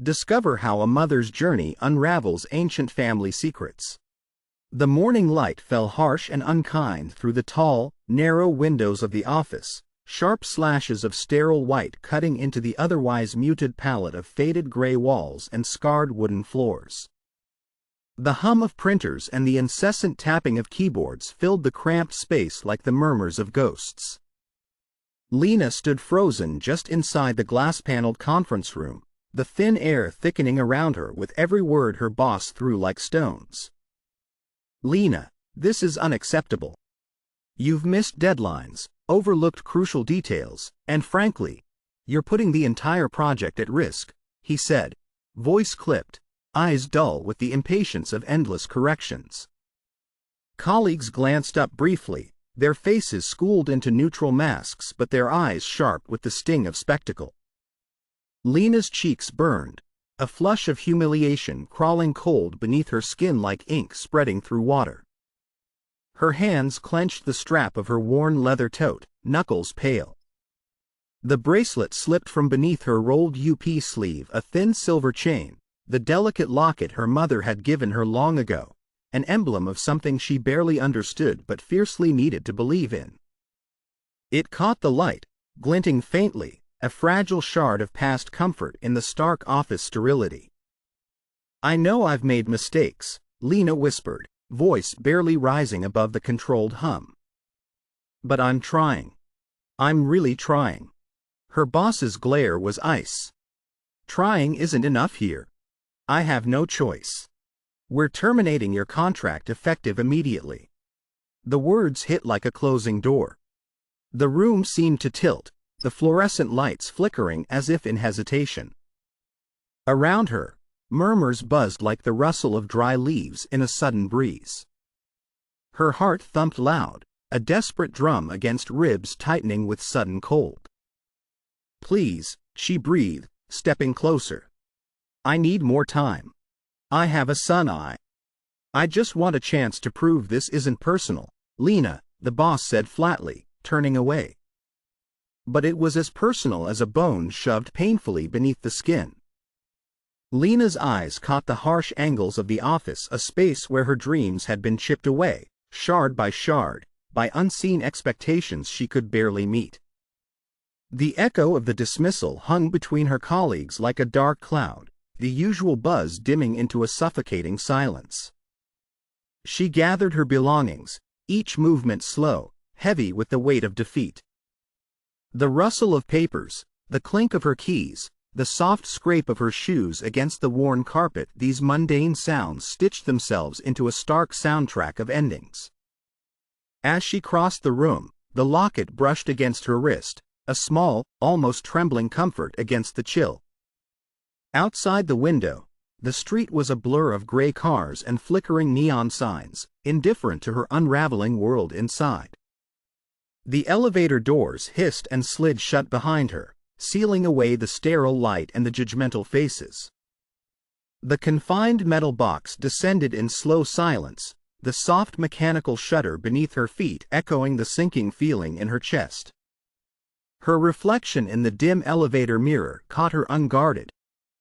Discover how a mother's journey unravels ancient family secrets. The morning light fell harsh and unkind through the tall, narrow windows of the office, sharp slashes of sterile white cutting into the otherwise muted palette of faded gray walls and scarred wooden floors. The hum of printers and the incessant tapping of keyboards filled the cramped space like the murmurs of ghosts. Lena stood frozen just inside the glass-paneled conference room, the thin air thickening around her with every word her boss threw like stones. "Lena, this is unacceptable. You've missed deadlines, overlooked crucial details, and frankly, you're putting the entire project at risk," he said, voice clipped, eyes dull with the impatience of endless corrections. Colleagues glanced up briefly, their faces schooled into neutral masks but their eyes sharp with the sting of spectacle. Lena's cheeks burned, a flush of humiliation crawling cold beneath her skin like ink spreading through water. Her hands clenched the strap of her worn leather tote, knuckles pale. The bracelet slipped from beneath her rolled UP sleeve, a thin silver chain, the delicate locket her mother had given her long ago, an emblem of something she barely understood but fiercely needed to believe in. It caught the light, glinting faintly, a fragile shard of past comfort in the stark office sterility. "I know I've made mistakes," Lena whispered, voice barely rising above the controlled hum. "But I'm trying. I'm really trying." Her boss's glare was ice. "Trying isn't enough here. I have no choice. We're terminating your contract effective immediately." The words hit like a closing door. The room seemed to tilt, the fluorescent lights flickering as if in hesitation. Around her, murmurs buzzed like the rustle of dry leaves in a sudden breeze. Her heart thumped loud, a desperate drum against ribs tightening with sudden cold. "Please," she breathed, stepping closer. "I need more time. I have a son. I just want a chance to prove this isn't personal." "Lena," the boss said flatly, turning away. But it was as personal as a bone shoved painfully beneath the skin. Lena's eyes caught the harsh angles of the office, a space where her dreams had been chipped away, shard by shard, by unseen expectations she could barely meet. The echo of the dismissal hung between her colleagues like a dark cloud, the usual buzz dimming into a suffocating silence. She gathered her belongings, each movement slow, heavy with the weight of defeat. The rustle of papers, the clink of her keys, the soft scrape of her shoes against the worn carpet, these mundane sounds stitched themselves into a stark soundtrack of endings. As she crossed the room, the locket brushed against her wrist, a small, almost trembling comfort against the chill. Outside the window, the street was a blur of gray cars and flickering neon signs, indifferent to her unraveling world inside. The elevator doors hissed and slid shut behind her, sealing away the sterile light and the judgmental faces. The confined metal box descended in slow silence, the soft mechanical shudder beneath her feet echoing the sinking feeling in her chest. Her reflection in the dim elevator mirror caught her unguarded,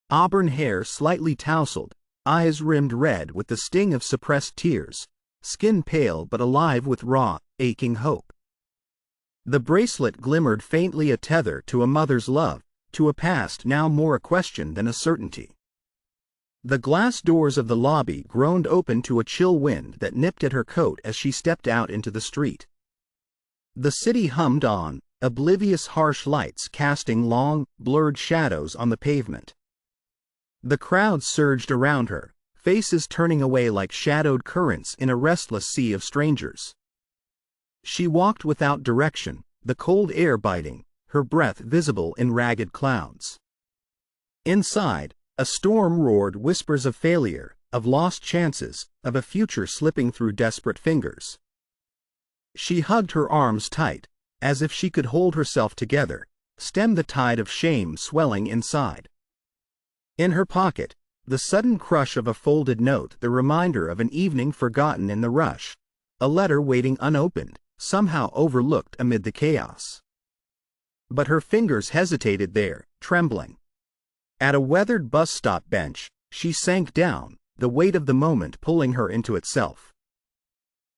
auburn hair slightly tousled, eyes rimmed red with the sting of suppressed tears, skin pale but alive with raw, aching hope. The bracelet glimmered faintly, a tether to a mother's love, to a past now more a question than a certainty. The glass doors of the lobby groaned open to a chill wind that nipped at her coat as she stepped out into the street. The city hummed on, oblivious harsh lights casting long, blurred shadows on the pavement. The crowd surged around her, faces turning away like shadowed currents in a restless sea of strangers. She walked without direction, the cold air biting, her breath visible in ragged clouds. Inside, a storm roared, whispers of failure, of lost chances, of a future slipping through desperate fingers. She hugged her arms tight, as if she could hold herself together, stem the tide of shame swelling inside. In her pocket, the sudden crush of a folded note, the reminder of an evening forgotten in the rush, a letter waiting unopened, somehow overlooked amid the chaos. But her fingers hesitated there, trembling. At a weathered bus stop bench, she sank down, the weight of the moment pulling her into itself.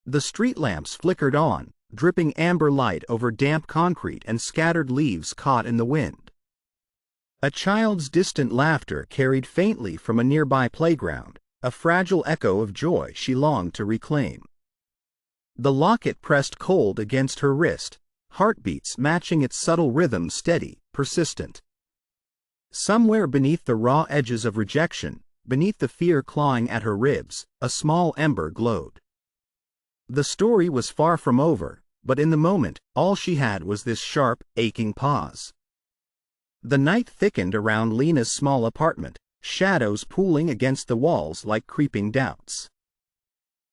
The street lamps flickered on, dripping amber light over damp concrete and scattered leaves caught in the wind. A child's distant laughter carried faintly from a nearby playground, a fragile echo of joy she longed to reclaim. The locket pressed cold against her wrist, heartbeats matching its subtle rhythm, steady, persistent. Somewhere beneath the raw edges of rejection, beneath the fear clawing at her ribs, a small ember glowed. The story was far from over, but in the moment, all she had was this sharp, aching pause. The night thickened around Lena's small apartment, shadows pooling against the walls like creeping doubts.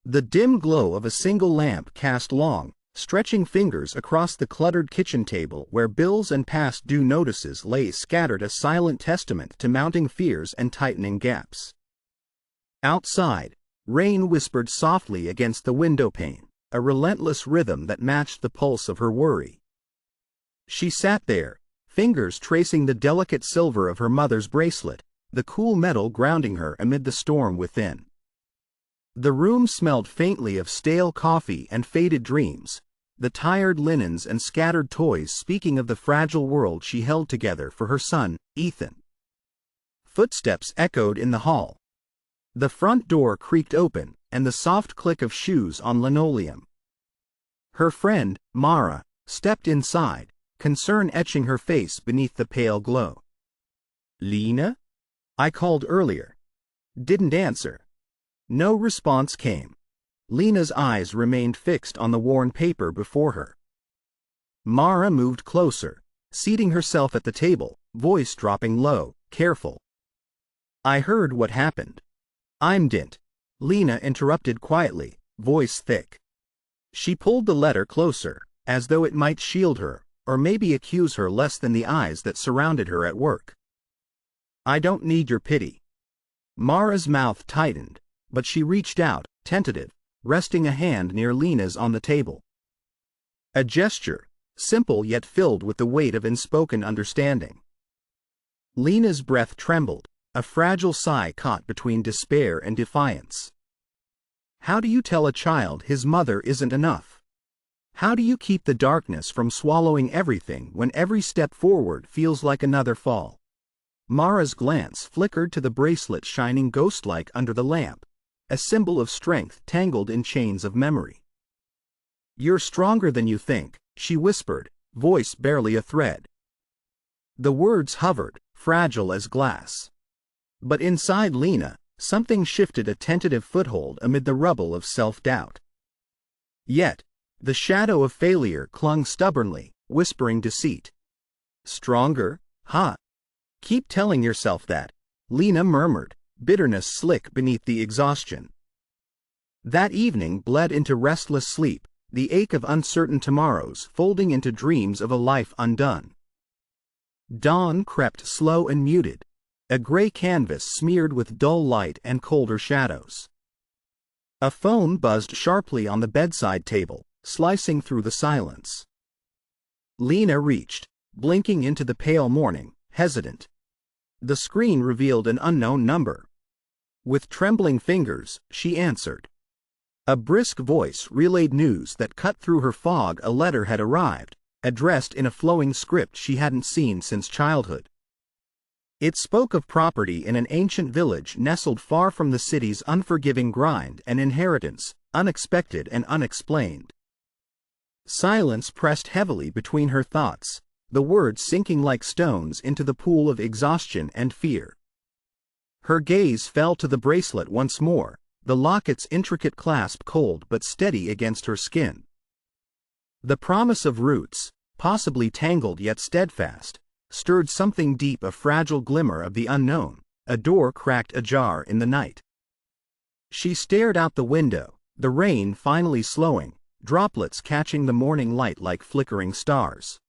The dim glow of a single lamp cast long, stretching fingers across the cluttered kitchen table where bills and past due notices lay scattered, a silent testament to mounting fears and tightening gaps. Outside, rain whispered softly against the windowpane, a relentless rhythm that matched the pulse of her worry. She sat there, fingers tracing the delicate silver of her mother's bracelet, the cool metal grounding her amid the storm within. The room smelled faintly of stale coffee and faded dreams, the tired linens and scattered toys speaking of the fragile world she held together for her son, Ethan. Footsteps echoed in the hall. The front door creaked open, and the soft click of shoes on linoleum. Her friend, Mara, stepped inside, concern etching her face beneath the pale glow. "Lena? I called earlier. Didn't answer." No response came. Lena's eyes remained fixed on the worn paper before her. Mara moved closer, seating herself at the table, voice dropping low, careful. "I heard what happened." "I'm didn't," Lena interrupted quietly, voice thick. She pulled the letter closer, as though it might shield her, or maybe accuse her less than the eyes that surrounded her at work. "I don't need your pity." Mara's mouth tightened, but she reached out, tentative, resting a hand near Lena's on the table. A gesture, simple yet filled with the weight of unspoken understanding. Lena's breath trembled, a fragile sigh caught between despair and defiance. How do you tell a child his mother isn't enough? How do you keep the darkness from swallowing everything when every step forward feels like another fall? Mara's glance flickered to the bracelet shining ghost-like under the lamp, a symbol of strength tangled in chains of memory. "You're stronger than you think," she whispered, voice barely a thread. The words hovered, fragile as glass. But inside Lena, something shifted, a tentative foothold amid the rubble of self-doubt. Yet, the shadow of failure clung stubbornly, whispering deceit. "Stronger, huh? Keep telling yourself that," Lena murmured, bitterness slick beneath the exhaustion. That evening bled into restless sleep, the ache of uncertain tomorrows folding into dreams of a life undone. Dawn crept slow and muted, a gray canvas smeared with dull light and colder shadows. A phone buzzed sharply on the bedside table, slicing through the silence. Lena reached, blinking into the pale morning, hesitant. The screen revealed an unknown number. With trembling fingers, she answered. A brisk voice relayed news that cut through her fog. A letter had arrived, addressed in a flowing script she hadn't seen since childhood. It spoke of property in an ancient village nestled far from the city's unforgiving grind, an inheritance, unexpected and unexplained. Silence pressed heavily between her thoughts, the words sinking like stones into the pool of exhaustion and fear. Her gaze fell to the bracelet once more, the locket's intricate clasp cold but steady against her skin. The promise of roots, possibly tangled yet steadfast, stirred something deep, a fragile glimmer of the unknown. A door cracked ajar in the night. She stared out the window, the rain finally slowing, droplets catching the morning light like flickering stars.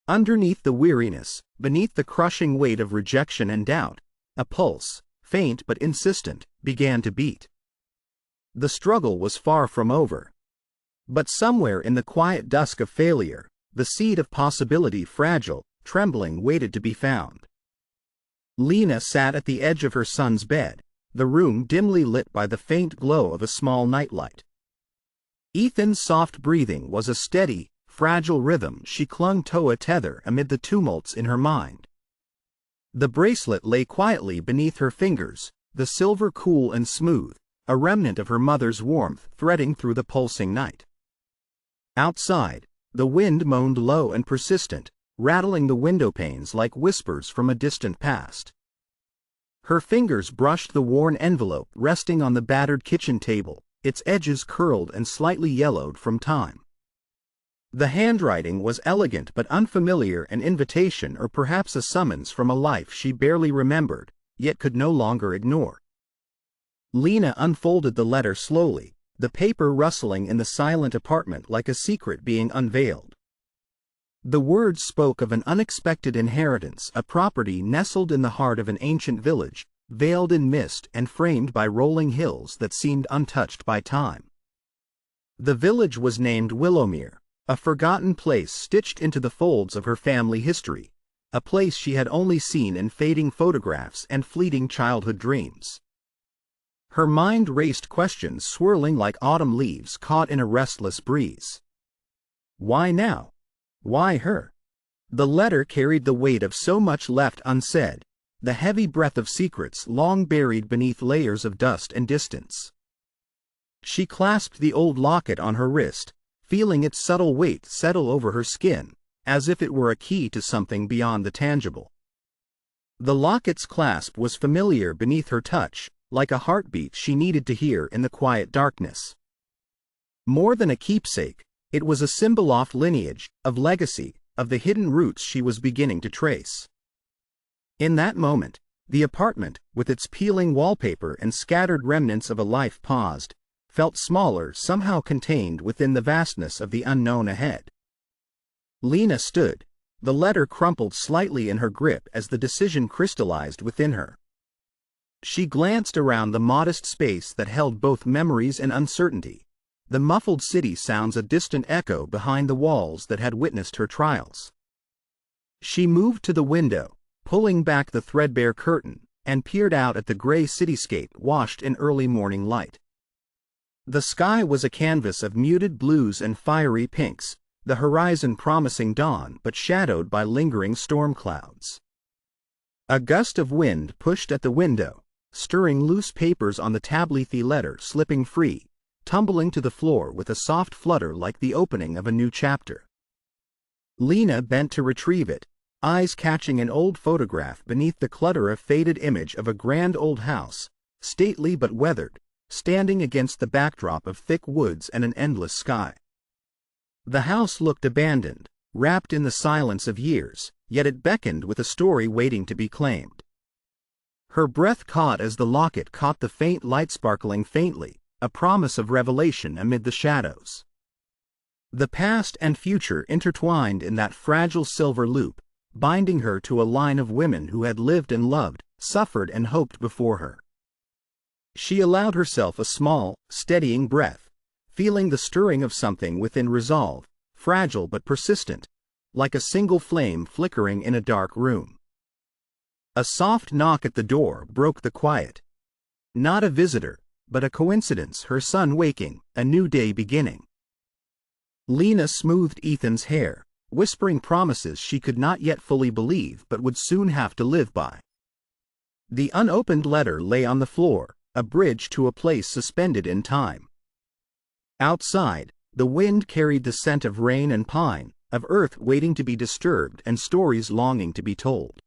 Underneath the weariness, beneath the crushing weight of rejection and doubt, a pulse, faint but insistent, began to beat. The struggle was far from over. But somewhere in the quiet dusk of failure, the seed of possibility, fragile, trembling, waited to be found. Lena sat at the edge of her son's bed, the room dimly lit by the faint glow of a small nightlight. Ethan's soft breathing was a steady, fragile rhythm she clung to a tether amid the tumults in her mind. The bracelet lay quietly beneath her fingers, the silver cool and smooth, a remnant of her mother's warmth threading through the pulsing night. Outside, the wind moaned low and persistent, rattling the window panes like whispers from a distant past. Her fingers brushed the worn envelope resting on the battered kitchen table, its edges curled and slightly yellowed from time. The handwriting was elegant but unfamiliar, an invitation or perhaps a summons from a life she barely remembered, yet could no longer ignore. Lena unfolded the letter slowly, the paper rustling in the silent apartment like a secret being unveiled. The words spoke of an unexpected inheritance, a property nestled in the heart of an ancient village, veiled in mist and framed by rolling hills that seemed untouched by time. The village was named Willowmere, a forgotten place stitched into the folds of her family history, a place she had only seen in fading photographs and fleeting childhood dreams. Her mind raced questions swirling like autumn leaves caught in a restless breeze. Why now? Why her? The letter carried the weight of so much left unsaid, the heavy breath of secrets long buried beneath layers of dust and distance. She clasped the old locket on her wrist, feeling its subtle weight settle over her skin, as if it were a key to something beyond the tangible. The locket's clasp was familiar beneath her touch, like a heartbeat she needed to hear in the quiet darkness. More than a keepsake, it was a symbol of lineage, of legacy, of the hidden roots she was beginning to trace. In that moment, the apartment, with its peeling wallpaper and scattered remnants of a life paused, felt smaller, somehow contained within the vastness of the unknown ahead. Lena stood, the letter crumpled slightly in her grip as the decision crystallized within her. She glanced around the modest space that held both memories and uncertainty, the muffled city sounds a distant echo behind the walls that had witnessed her trials. She moved to the window, pulling back the threadbare curtain, and peered out at the gray cityscape washed in early morning light. The sky was a canvas of muted blues and fiery pinks, the horizon promising dawn but shadowed by lingering storm clouds. A gust of wind pushed at the window, stirring loose papers on the tablethy letter slipping free, tumbling to the floor with a soft flutter like the opening of a new chapter. Lena bent to retrieve it, eyes catching an old photograph beneath the clutter, a faded image of a grand old house, stately but weathered, standing against the backdrop of thick woods and an endless sky. The house looked abandoned, wrapped in the silence of years, yet it beckoned with a story waiting to be claimed. Her breath caught as the locket caught the faint light sparkling faintly, a promise of revelation amid the shadows. The past and future intertwined in that fragile silver loop, binding her to a line of women who had lived and loved, suffered and hoped before her. She allowed herself a small, steadying breath, feeling the stirring of something within resolve, fragile but persistent, like a single flame flickering in a dark room. A soft knock at the door broke the quiet. Not a visitor, but a coincidence, her son waking, a new day beginning. Lena smoothed Ethan's hair, whispering promises she could not yet fully believe but would soon have to live by. The unopened letter lay on the floor, a bridge to a place suspended in time. Outside, the wind carried the scent of rain and pine, of earth waiting to be disturbed and stories longing to be told.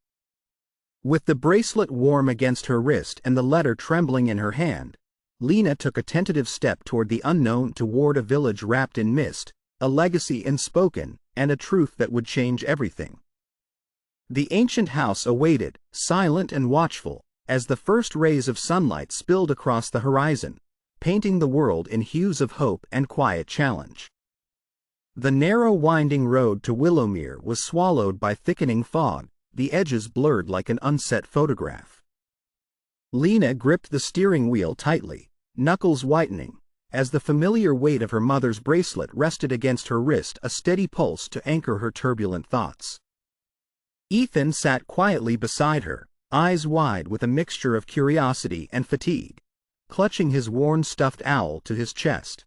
With the bracelet warm against her wrist and the letter trembling in her hand, Lena took a tentative step toward the unknown, toward a village wrapped in mist, a legacy unspoken, and a truth that would change everything. The ancient house awaited, silent and watchful, as the first rays of sunlight spilled across the horizon, painting the world in hues of hope and quiet challenge. The narrow winding road to Willowmere was swallowed by thickening fog, the edges blurred like an unset photograph. Lena gripped the steering wheel tightly, knuckles whitening, as the familiar weight of her mother's bracelet rested against her wrist, a steady pulse to anchor her turbulent thoughts. Ethan sat quietly beside her, eyes wide with a mixture of curiosity and fatigue, clutching his worn stuffed owl to his chest.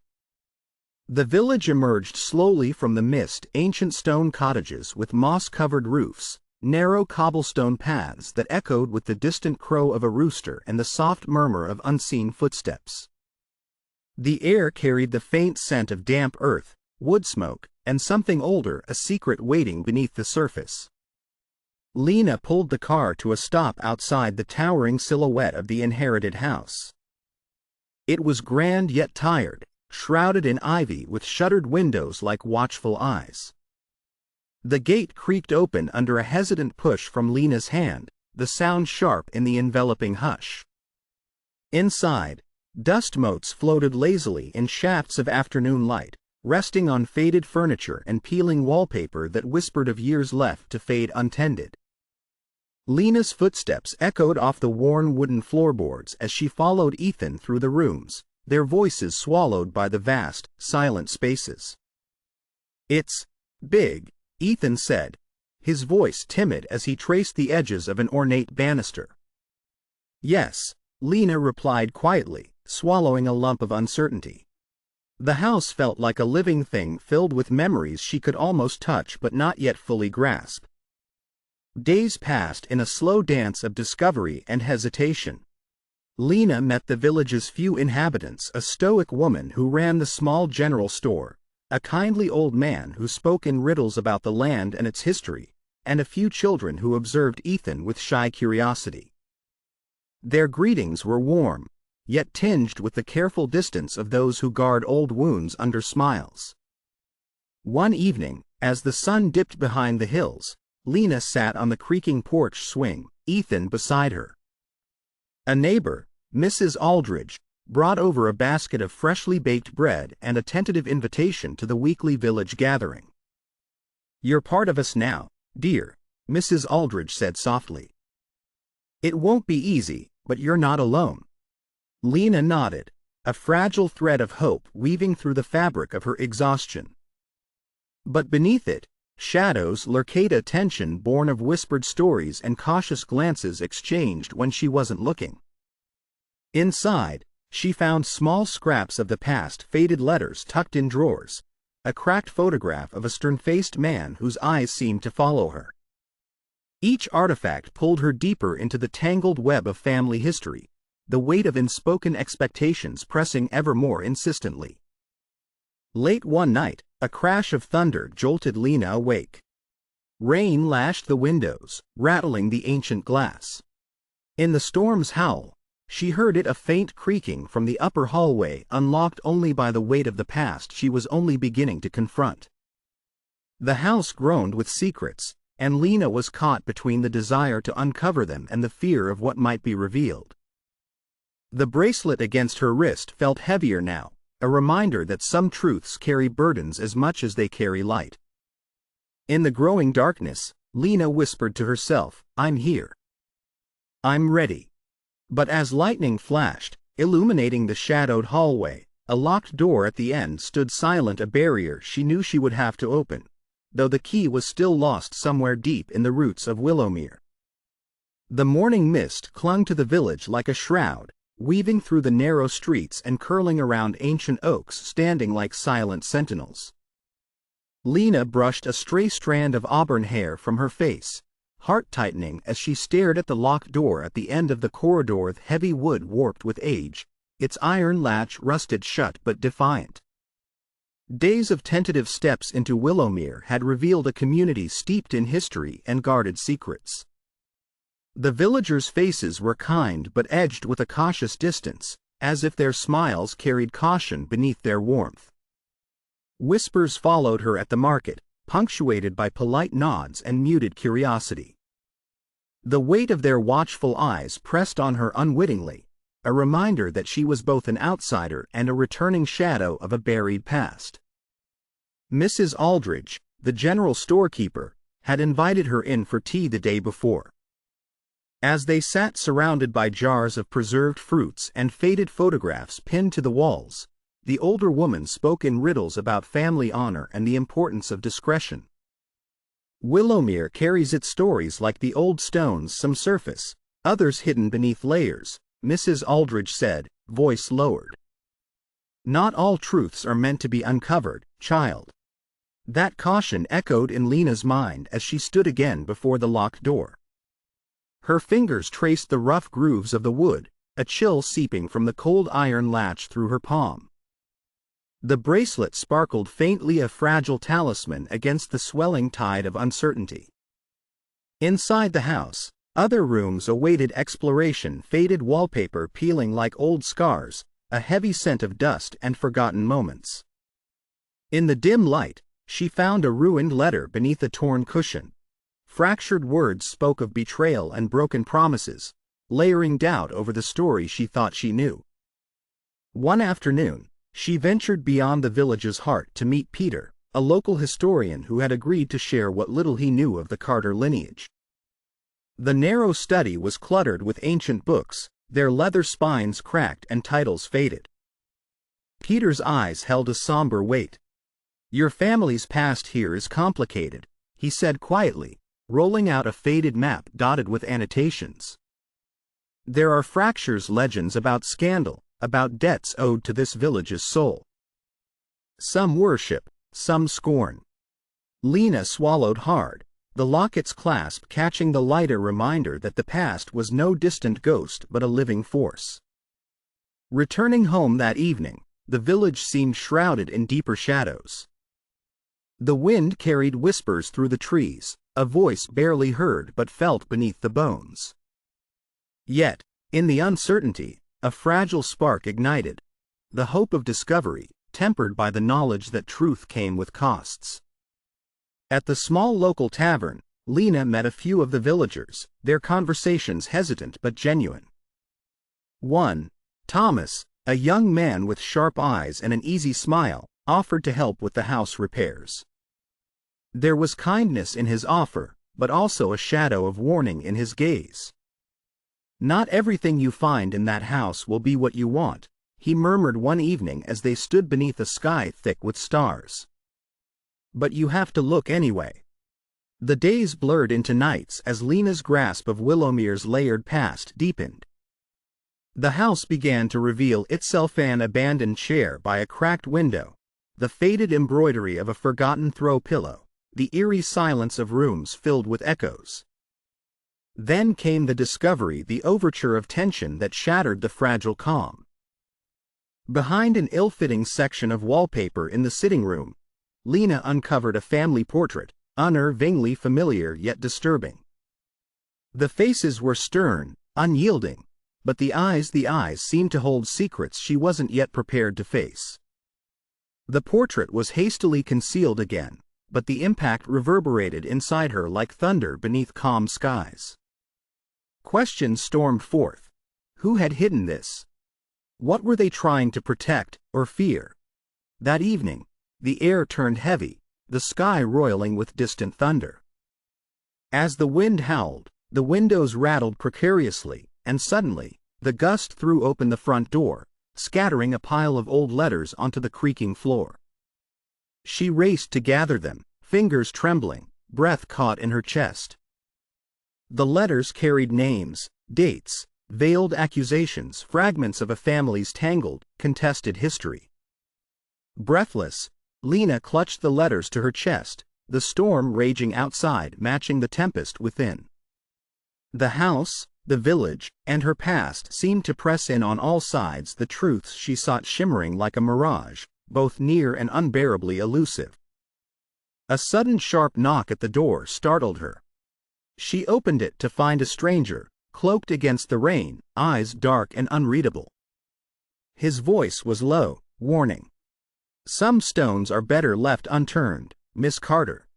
The village emerged slowly from the mist, ancient stone cottages with moss-covered roofs, narrow cobblestone paths that echoed with the distant crow of a rooster and the soft murmur of unseen footsteps. The air carried the faint scent of damp earth, wood smoke, and something older, a secret waiting beneath the surface. Lena pulled the car to a stop outside the towering silhouette of the inherited house. It was grand yet tired, shrouded in ivy with shuttered windows like watchful eyes. The gate creaked open under a hesitant push from Lena's hand, the sound sharp in the enveloping hush. Inside, dust motes floated lazily in shafts of afternoon light, resting on faded furniture and peeling wallpaper that whispered of years left to fade untended. Lena's footsteps echoed off the worn wooden floorboards as she followed Ethan through the rooms, their voices swallowed by the vast, silent spaces. "It's big," Ethan said, his voice timid as he traced the edges of an ornate banister. "Yes," Lena replied quietly, swallowing a lump of uncertainty. The house felt like a living thing filled with memories she could almost touch but not yet fully grasp. Days passed in a slow dance of discovery and hesitation. Lena met the village's few inhabitants, a stoic woman who ran the small general store, a kindly old man who spoke in riddles about the land and its history, and a few children who observed Ethan with shy curiosity. Their greetings were warm, yet tinged with the careful distance of those who guard old wounds under smiles. One evening, as the sun dipped behind the hills, Lena sat on the creaking porch swing, Ethan beside her. A neighbor, Mrs. Aldridge, brought over a basket of freshly baked bread and a tentative invitation to the weekly village gathering. "You're part of us now, dear," Mrs. Aldridge said softly. "It won't be easy, but you're not alone." Lena nodded, a fragile thread of hope weaving through the fabric of her exhaustion. But beneath it, shadows lurked, a tension born of whispered stories and cautious glances exchanged when she wasn't looking. Inside, she found small scraps of the past, faded letters tucked in drawers, a cracked photograph of a stern-faced man whose eyes seemed to follow her. Each artifact pulled her deeper into the tangled web of family history, the weight of unspoken expectations pressing ever more insistently. Late one night, a crash of thunder jolted Lena awake. Rain lashed the windows, rattling the ancient glass. In the storm's howl, she heard it, a faint creaking from the upper hallway, unlocked only by the weight of the past she was only beginning to confront. The house groaned with secrets, and Lena was caught between the desire to uncover them and the fear of what might be revealed. The bracelet against her wrist felt heavier now, a reminder that some truths carry burdens as much as they carry light. In the growing darkness, Lena whispered to herself, "I'm here. I'm ready." But as lightning flashed, illuminating the shadowed hallway, a locked door at the end stood silent, a barrier she knew she would have to open, though the key was still lost somewhere deep in the roots of Willowmere. The morning mist clung to the village like a shroud, weaving through the narrow streets and curling around ancient oaks standing like silent sentinels. Lena brushed a stray strand of auburn hair from her face, heart tightening as she stared at the locked door at the end of the corridor, with heavy wood warped with age, its iron latch rusted shut but defiant. Days of tentative steps into Willowmere had revealed a community steeped in history and guarded secrets. The villagers' faces were kind but edged with a cautious distance, as if their smiles carried caution beneath their warmth. Whispers followed her at the market, punctuated by polite nods and muted curiosity. The weight of their watchful eyes pressed on her unwittingly, a reminder that she was both an outsider and a returning shadow of a buried past. Mrs. Aldridge, the general storekeeper, had invited her in for tea the day before. As they sat surrounded by jars of preserved fruits and faded photographs pinned to the walls, the older woman spoke in riddles about family honor and the importance of discretion. Willowmere carries its stories like the old stones, some surface, others hidden beneath layers, Mrs. Aldridge said, voice lowered. Not all truths are meant to be uncovered, child. That caution echoed in Lena's mind as she stood again before the locked door. Her fingers traced the rough grooves of the wood, a chill seeping from the cold iron latch through her palm. The bracelet sparkled faintly, a fragile talisman against the swelling tide of uncertainty. Inside the house, other rooms awaited exploration, faded wallpaper peeling like old scars, a heavy scent of dust and forgotten moments. In the dim light, she found a ruined letter beneath a torn cushion. Fractured words spoke of betrayal and broken promises, layering doubt over the story she thought she knew. One afternoon, she ventured beyond the village's heart to meet Peter, a local historian who had agreed to share what little he knew of the Carter lineage. The narrow study was cluttered with ancient books, their leather spines cracked and titles faded. Peter's eyes held a somber weight. "Your family's past here is complicated," he said quietly, rolling out a faded map dotted with annotations. "There are fractures, legends about scandal, about debts owed to this village's soul. Some worship, some scorn." Lena swallowed hard, the locket's clasp catching the lighter reminder that the past was no distant ghost but a living force. Returning home that evening, the village seemed shrouded in deeper shadows. The wind carried whispers through the trees, a voice barely heard but felt beneath the bones. Yet, in the uncertainty, a fragile spark ignited, the hope of discovery, tempered by the knowledge that truth came with costs. At the small local tavern, Lena met a few of the villagers, their conversations hesitant but genuine. One, Thomas, a young man with sharp eyes and an easy smile, offered to help with the house repairs. There was kindness in his offer, but also a shadow of warning in his gaze. "Not everything you find in that house will be what you want," he murmured one evening as they stood beneath a sky thick with stars. "But you have to look anyway." The days blurred into nights as Lena's grasp of Willomir's layered past deepened. The house began to reveal itself, an abandoned chair by a cracked window, the faded embroidery of a forgotten throw pillow, the eerie silence of rooms filled with echoes. Then came the discovery, the overture of tension that shattered the fragile calm. Behind an ill-fitting section of wallpaper in the sitting room, Lena uncovered a family portrait, unnervingly familiar yet disturbing. The faces were stern, unyielding, but the eyes seemed to hold secrets she wasn't yet prepared to face. The portrait was hastily concealed again, but the impact reverberated inside her like thunder beneath calm skies. Questions stormed forth. Who had hidden this? What were they trying to protect or fear? That evening, the air turned heavy, the sky roiling with distant thunder. As the wind howled, the windows rattled precariously, and suddenly, the gust threw open the front door, scattering a pile of old letters onto the creaking floor. She raced to gather them, fingers trembling, breath caught in her chest. The letters carried names, dates, veiled accusations, fragments of a family's tangled, contested history. Breathless, Lena clutched the letters to her chest, the storm raging outside matching the tempest within. The house, the village, and her past seemed to press in on all sides, the truths she sought shimmering like a mirage, both near and unbearably elusive. A sudden sharp knock at the door startled her. She opened it to find a stranger, cloaked against the rain, eyes dark and unreadable. His voice was low, warning. "Some stones are better left unturned, Miss Carter.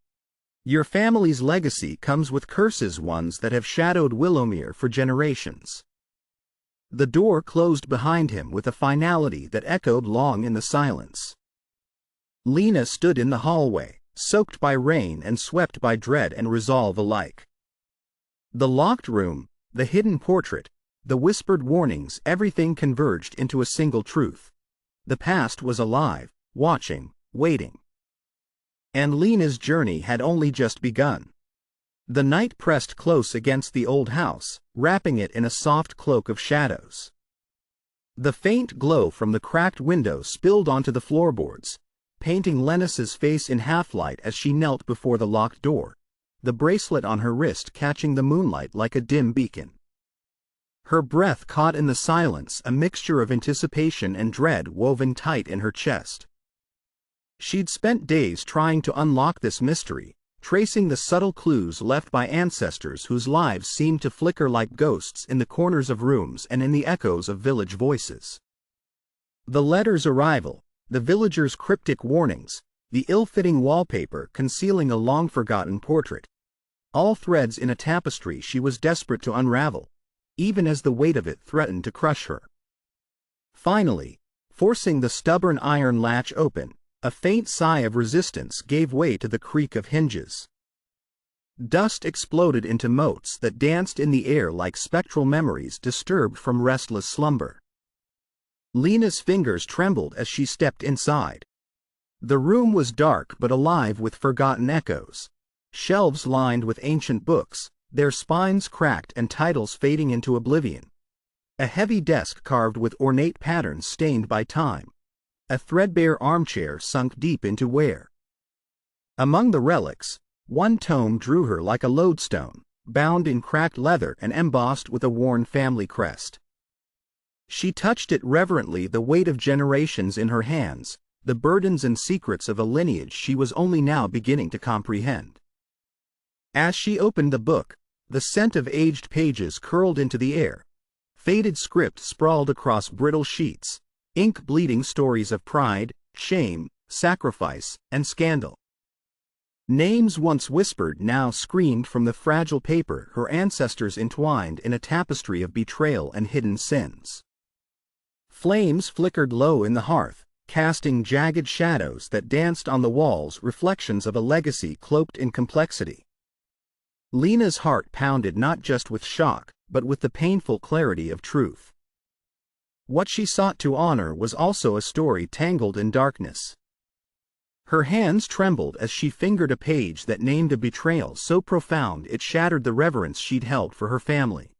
Your family's legacy comes with curses, ones that have shadowed Willowmere for generations." The door closed behind him with a finality that echoed long in the silence. Lena stood in the hallway, soaked by rain and swept by dread and resolve alike. The locked room, the hidden portrait, the whispered warnings, everything converged into a single truth. The past was alive, watching, waiting. And Lena's journey had only just begun. The night pressed close against the old house, wrapping it in a soft cloak of shadows. The faint glow from the cracked window spilled onto the floorboards, painting Lennis's face in half-light as she knelt before the locked door, the bracelet on her wrist catching the moonlight like a dim beacon. Her breath caught in the silence, a mixture of anticipation and dread woven tight in her chest. She'd spent days trying to unlock this mystery, tracing the subtle clues left by ancestors whose lives seemed to flicker like ghosts in the corners of rooms and in the echoes of village voices. The letter's arrival, the villagers' cryptic warnings, the ill-fitting wallpaper concealing a long-forgotten portrait, all threads in a tapestry she was desperate to unravel, even as the weight of it threatened to crush her. Finally, forcing the stubborn iron latch open, a faint sigh of resistance gave way to the creak of hinges. Dust exploded into motes that danced in the air like spectral memories disturbed from restless slumber. Lena's fingers trembled as she stepped inside. The room was dark but alive with forgotten echoes, shelves lined with ancient books, their spines cracked and titles fading into oblivion. A heavy desk carved with ornate patterns stained by time. A threadbare armchair sunk deep into wear. Among the relics, one tome drew her like a lodestone, bound in cracked leather and embossed with a worn family crest. She touched it reverently, the weight of generations in her hands, the burdens and secrets of a lineage she was only now beginning to comprehend. As she opened the book, the scent of aged pages curled into the air. Faded script sprawled across brittle sheets, ink bleeding stories of pride, shame, sacrifice, and scandal. Names once whispered now screamed from the fragile paper, her ancestors entwined in a tapestry of betrayal and hidden sins. Flames flickered low in the hearth, casting jagged shadows that danced on the walls, reflections of a legacy cloaked in complexity. Lena's heart pounded not just with shock, but with the painful clarity of truth. What she sought to honor was also a story tangled in darkness. Her hands trembled as she fingered a page that named a betrayal so profound it shattered the reverence she'd held for her family.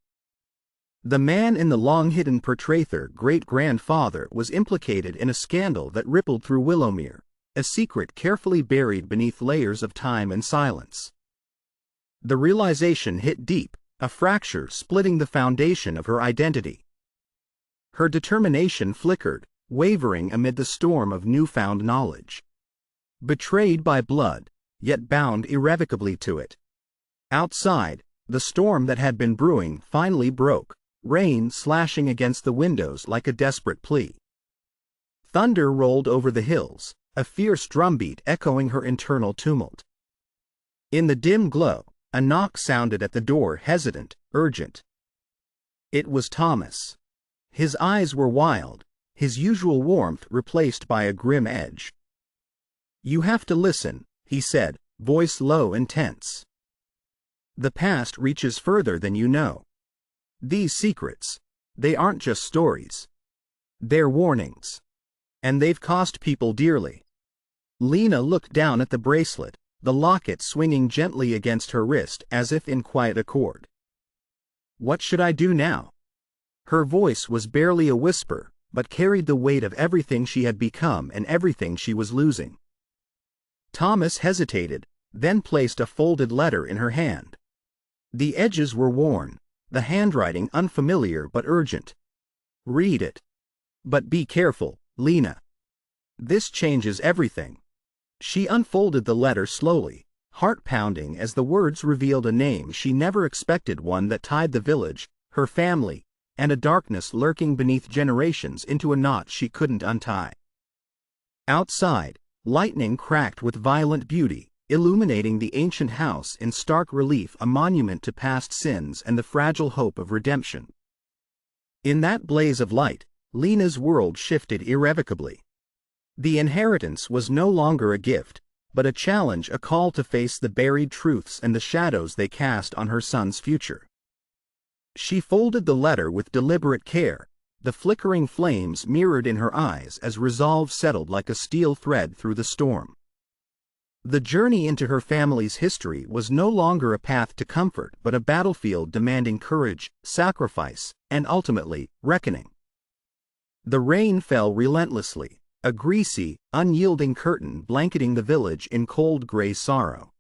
The man in the long-hidden portrait, her great-grandfather, was implicated in a scandal that rippled through Willowmere, a secret carefully buried beneath layers of time and silence. The realization hit deep, a fracture splitting the foundation of her identity. Her determination flickered, wavering amid the storm of newfound knowledge. Betrayed by blood, yet bound irrevocably to it. Outside, the storm that had been brewing finally broke, rain slashing against the windows like a desperate plea. Thunder rolled over the hills, a fierce drumbeat echoing her internal tumult. In the dim glow, a knock sounded at the door, hesitant, urgent. It was Thomas. His eyes were wild, his usual warmth replaced by a grim edge. "You have to listen," he said, voice low and tense. "The past reaches further than you know. These secrets, they aren't just stories. They're warnings. And they've cost people dearly." Lena looked down at the bracelet, the locket swinging gently against her wrist as if in quiet accord. "What should I do now?" Her voice was barely a whisper, but carried the weight of everything she had become and everything she was losing. Thomas hesitated, then placed a folded letter in her hand. The edges were worn, the handwriting unfamiliar but urgent. "Read it. But be careful, Lena. This changes everything." She unfolded the letter slowly, heart pounding as the words revealed a name she never expected, one that tied the village, her family, and a darkness lurking beneath generations into a knot she couldn't untie. Outside, lightning cracked with violent beauty, illuminating the ancient house in stark relief, a monument to past sins and the fragile hope of redemption. In that blaze of light, Lena's world shifted irrevocably. The inheritance was no longer a gift, but a challenge, a call to face the buried truths and the shadows they cast on her son's future. She folded the letter with deliberate care, the flickering flames mirrored in her eyes as resolve settled like a steel thread through the storm. The journey into her family's history was no longer a path to comfort but a battlefield demanding courage, sacrifice, and ultimately, reckoning. The rain fell relentlessly, a greasy, unyielding curtain blanketing the village in cold gray sorrow.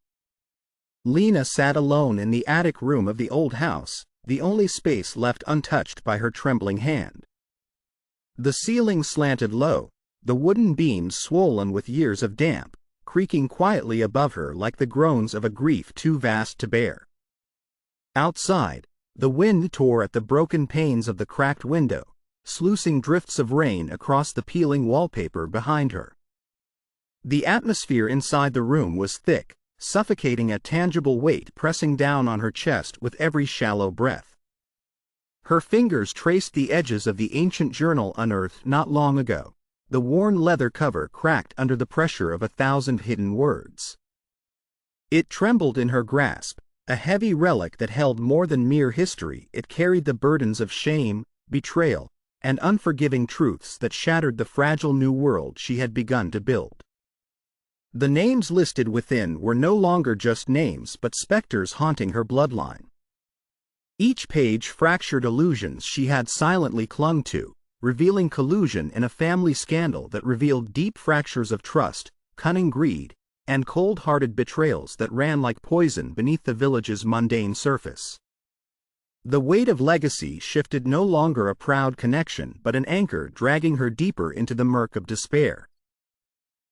Lena sat alone in the attic room of the old house, the only space left untouched by her trembling hand. The ceiling slanted low, the wooden beams swollen with years of damp, creaking quietly above her like the groans of a grief too vast to bear. Outside, the wind tore at the broken panes of the cracked window, sluicing drifts of rain across the peeling wallpaper behind her. The atmosphere inside the room was thick, suffocating, a tangible weight pressing down on her chest with every shallow breath. Her fingers traced the edges of the ancient journal unearthed not long ago, the worn leather cover cracked under the pressure of 1,000 hidden words. It trembled in her grasp, a heavy relic that held more than mere history. It carried the burdens of shame, betrayal, and unforgiving truths that shattered the fragile new world she had begun to build. The names listed within were no longer just names but specters haunting her bloodline. Each page fractured illusions she had silently clung to, revealing collusion in a family scandal that revealed deep fractures of trust, cunning greed, and cold-hearted betrayals that ran like poison beneath the village's mundane surface. The weight of legacy shifted, no longer a proud connection but an anchor dragging her deeper into the murk of despair.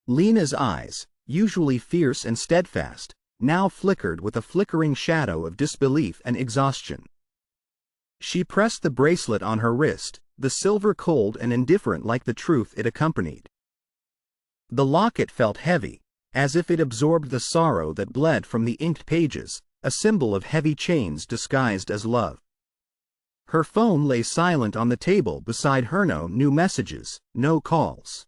Lena's eyes, usually fierce and steadfast, now flickered with a flickering shadow of disbelief and exhaustion. She pressed the bracelet on her wrist, the silver cold and indifferent like the truth it accompanied. The locket felt heavy, as if it absorbed the sorrow that bled from the inked pages, a symbol of heavy chains disguised as love. Her phone lay silent on the table beside her. No new messages, no calls.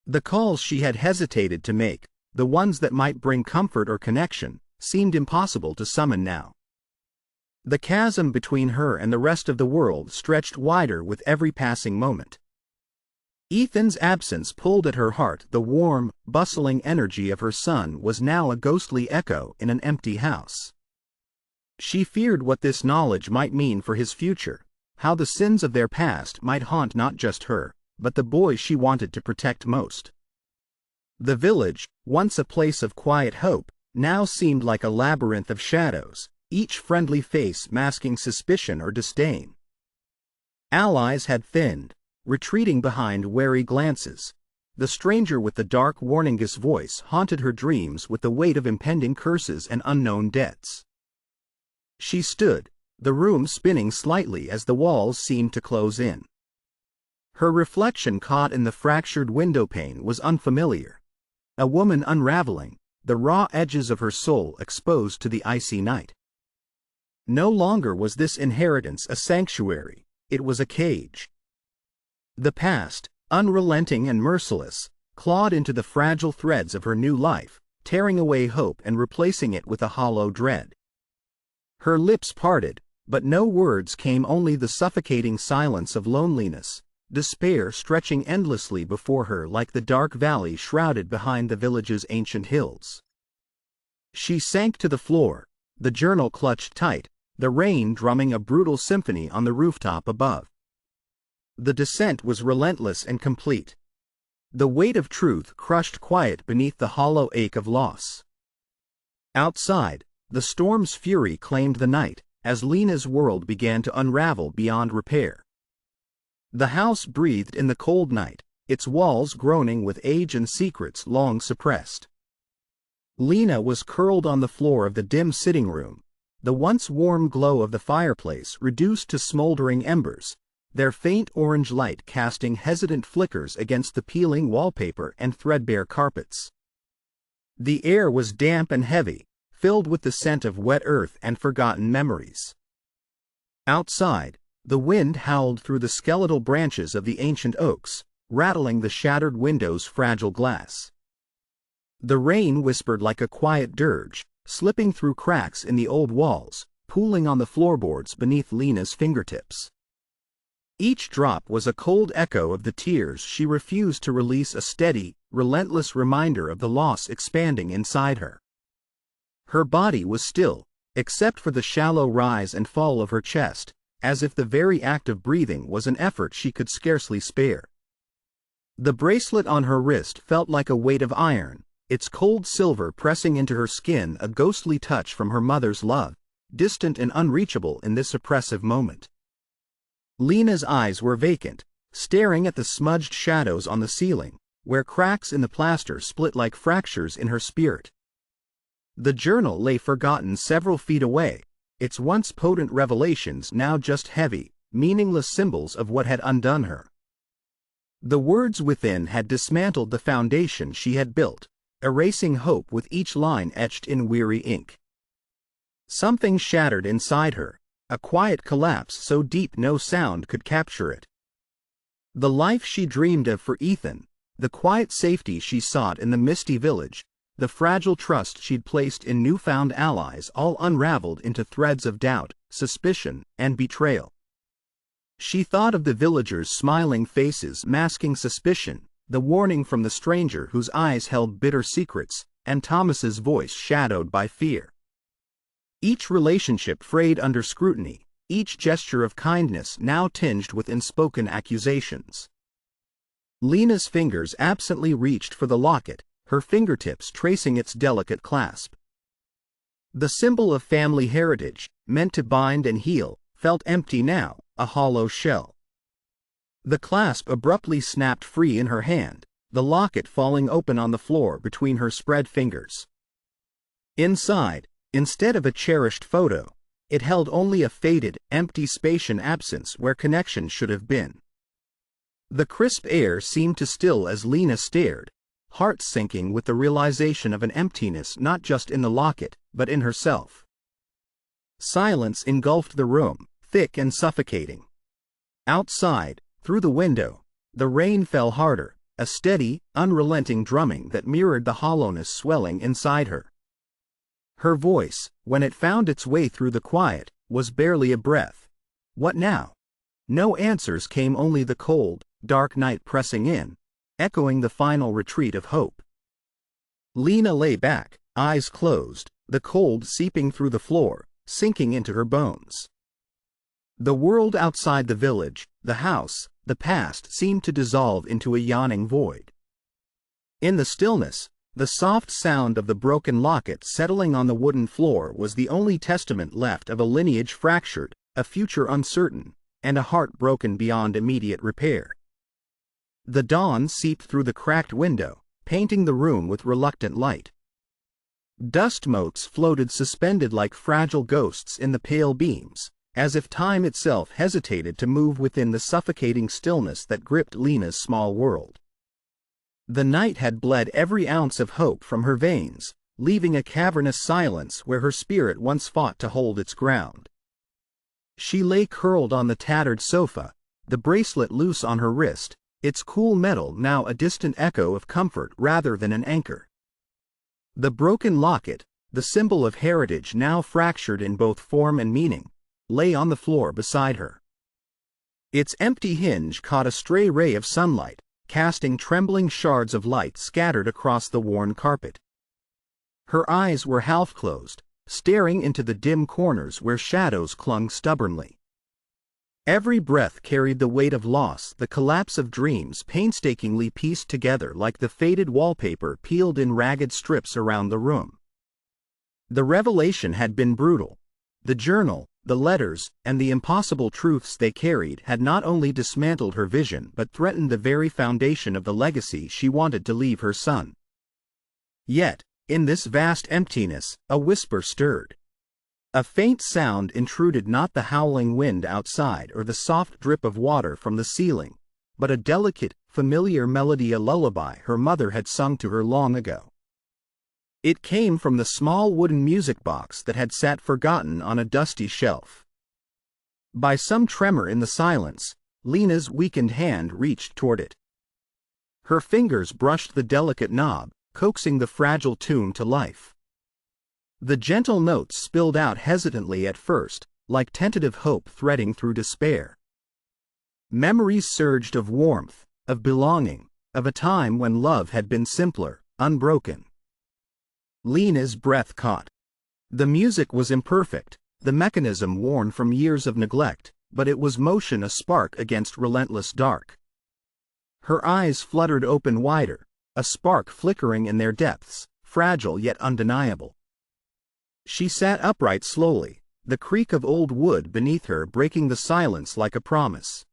The calls she had hesitated to make, the ones that might bring comfort or connection, seemed impossible to summon now. The chasm between her and the rest of the world stretched wider with every passing moment. Ethan's absence pulled at her heart. The warm, bustling energy of her son was now a ghostly echo in an empty house. She feared what this knowledge might mean for his future, how the sins of their past might haunt not just her, but the boy she wanted to protect most. The village, once a place of quiet hope, now seemed like a labyrinth of shadows, each friendly face masking suspicion or disdain. Allies had thinned, retreating behind wary glances. The stranger with the dark, warningless voice haunted her dreams with the weight of impending curses and unknown debts. She stood, the room spinning slightly as the walls seemed to close in. Her reflection caught in the fractured windowpane was unfamiliar. A woman unraveling, the raw edges of her soul exposed to the icy night. No longer was this inheritance a sanctuary, it was a cage. The past, unrelenting and merciless, clawed into the fragile threads of her new life, tearing away hope and replacing it with a hollow dread. Her lips parted, but no words came, only the suffocating silence of loneliness, despair stretching endlessly before her like the dark valley shrouded behind the village's ancient hills. She sank to the floor, the journal clutched tight, the rain drumming a brutal symphony on the rooftop above. The descent was relentless and complete. The weight of truth crushed quiet beneath the hollow ache of loss. Outside, the storm's fury claimed the night, as Lena's world began to unravel beyond repair. The house breathed in the cold night, its walls groaning with age and secrets long suppressed. Lena was curled on the floor of the dim sitting room, the once warm glow of the fireplace reduced to smoldering embers, their faint orange light casting hesitant flickers against the peeling wallpaper and threadbare carpets. The air was damp and heavy, filled with the scent of wet earth and forgotten memories. Outside, the wind howled through the skeletal branches of the ancient oaks, rattling the shattered windows' fragile glass. The rain whispered like a quiet dirge, slipping through cracks in the old walls, pooling on the floorboards beneath Lena's fingertips. Each drop was a cold echo of the tears she refused to release, a steady, relentless reminder of the loss expanding inside her. Her body was still, except for the shallow rise and fall of her chest, as if the very act of breathing was an effort she could scarcely spare. The bracelet on her wrist felt like a weight of iron, its cold silver pressing into her skin, a ghostly touch from her mother's love, distant and unreachable in this oppressive moment. Lena's eyes were vacant, staring at the smudged shadows on the ceiling, where cracks in the plaster split like fractures in her spirit. The journal lay forgotten several feet away, its once potent revelations now just heavy, meaningless symbols of what had undone her. The words within had dismantled the foundation she had built, erasing hope with each line etched in weary ink. Something shattered inside her, a quiet collapse so deep no sound could capture it. The life she dreamed of for Ethan, the quiet safety she sought in the misty village, the fragile trust she'd placed in newfound allies, all unraveled into threads of doubt, suspicion, and betrayal. She thought of the villagers' smiling faces masking suspicion, the warning from the stranger whose eyes held bitter secrets, and Thomas's voice shadowed by fear. Each relationship frayed under scrutiny, each gesture of kindness now tinged with unspoken accusations. Lena's fingers absently reached for the locket, her fingertips tracing its delicate clasp. The symbol of family heritage, meant to bind and heal, felt empty now, a hollow shell. The clasp abruptly snapped free in her hand, the locket falling open on the floor between her spread fingers. Inside, instead of a cherished photo, it held only a faded, empty space, an absence where connection should have been. The crisp air seemed to still as Lena stared, heart sinking with the realization of an emptiness not just in the locket, but in herself. Silence engulfed the room, thick and suffocating. Outside, through the window, the rain fell harder, a steady, unrelenting drumming that mirrored the hollowness swelling inside her. Her voice, when it found its way through the quiet, was barely a breath. What now? No answers came, only the cold, dark night pressing in, echoing the final retreat of hope. Lena lay back, eyes closed, the cold seeping through the floor, sinking into her bones. The world outside the village, the house, the past seemed to dissolve into a yawning void. In the stillness, the soft sound of the broken locket settling on the wooden floor was the only testament left of a lineage fractured, a future uncertain, and a heart broken beyond immediate repair. The dawn seeped through the cracked window, painting the room with reluctant light. Dust motes floated suspended like fragile ghosts in the pale beams, as if time itself hesitated to move within the suffocating stillness that gripped Lena's small world. The night had bled every ounce of hope from her veins, leaving a cavernous silence where her spirit once fought to hold its ground. She lay curled on the tattered sofa, the bracelet loose on her wrist, its cool metal now a distant echo of comfort rather than an anchor. The broken locket, the symbol of heritage now fractured in both form and meaning, lay on the floor beside her. Its empty hinge caught a stray ray of sunlight, casting trembling shards of light scattered across the worn carpet. Her eyes were half closed, staring into the dim corners where shadows clung stubbornly. Every breath carried the weight of loss, the collapse of dreams painstakingly pieced together like the faded wallpaper peeled in ragged strips around the room. The revelation had been brutal. The journal, the letters, and the impossible truths they carried had not only dismantled her vision but threatened the very foundation of the legacy she wanted to leave her son. Yet, in this vast emptiness, a whisper stirred. A faint sound intruded, not the howling wind outside or the soft drip of water from the ceiling, but a delicate, familiar melody, a lullaby her mother had sung to her long ago. It came from the small wooden music box that had sat forgotten on a dusty shelf. By some tremor in the silence, Lena's weakened hand reached toward it. Her fingers brushed the delicate knob, coaxing the fragile tune to life. The gentle notes spilled out hesitantly at first, like tentative hope threading through despair. Memories surged of warmth, of belonging, of a time when love had been simpler, unbroken. Lena's breath caught. The music was imperfect, the mechanism worn from years of neglect, but it was motion, a spark against relentless dark. Her eyes fluttered open wider, a spark flickering in their depths, fragile yet undeniable. She sat upright slowly, the creak of old wood beneath her breaking the silence like a promise.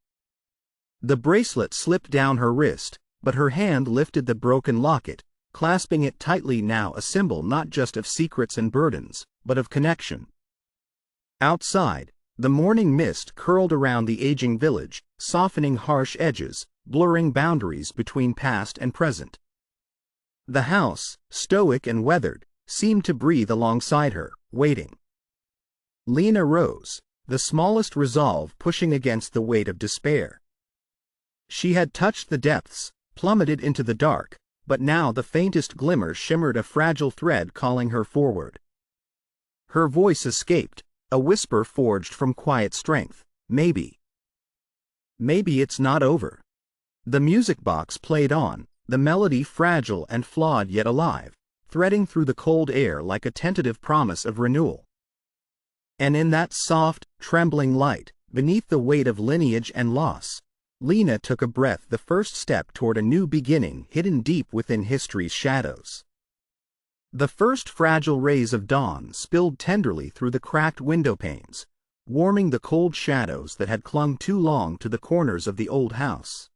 The bracelet slipped down her wrist, but her hand lifted the broken locket, clasping it tightly, now a symbol not just of secrets and burdens, but of connection. Outside, the morning mist curled around the aging village, softening harsh edges, blurring boundaries between past and present. The house, stoic and weathered, seemed to breathe alongside her, waiting. Lena rose, the smallest resolve pushing against the weight of despair. She had touched the depths, plummeted into the dark, but now the faintest glimmer shimmered, a fragile thread calling her forward. Her voice escaped, a whisper forged from quiet strength. Maybe it's not over. The music box played on, the melody fragile and flawed yet alive, threading through the cold air like a tentative promise of renewal. And in that soft, trembling light, beneath the weight of lineage and loss, Lena took a breath, the first step toward a new beginning hidden deep within history's shadows. The first fragile rays of dawn spilled tenderly through the cracked window panes, warming the cold shadows that had clung too long to the corners of the old house.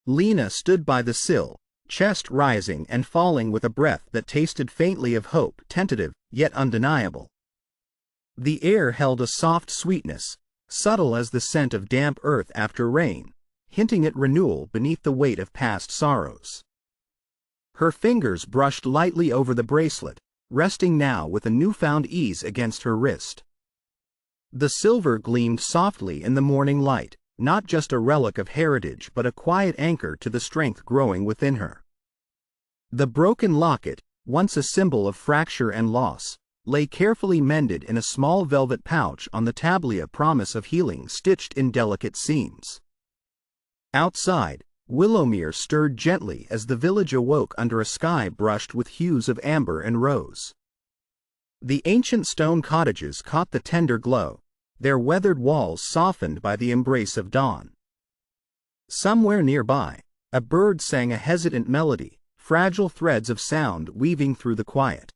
Lena stood by the sill, chest rising and falling with a breath that tasted faintly of hope, tentative yet undeniable. The air held a soft sweetness, subtle as the scent of damp earth after rain, hinting at renewal beneath the weight of past sorrows. Her fingers brushed lightly over the bracelet, resting now with a newfound ease against her wrist. The silver gleamed softly in the morning light, not just a relic of heritage but a quiet anchor to the strength growing within her. The broken locket, once a symbol of fracture and loss, lay carefully mended in a small velvet pouch on the tablia, promise of healing stitched in delicate seams. Outside, Willowmere stirred gently as the village awoke under a sky brushed with hues of amber and rose. The ancient stone cottages caught the tender glow, their weathered walls softened by the embrace of dawn. Somewhere nearby, a bird sang a hesitant melody, fragile threads of sound weaving through the quiet.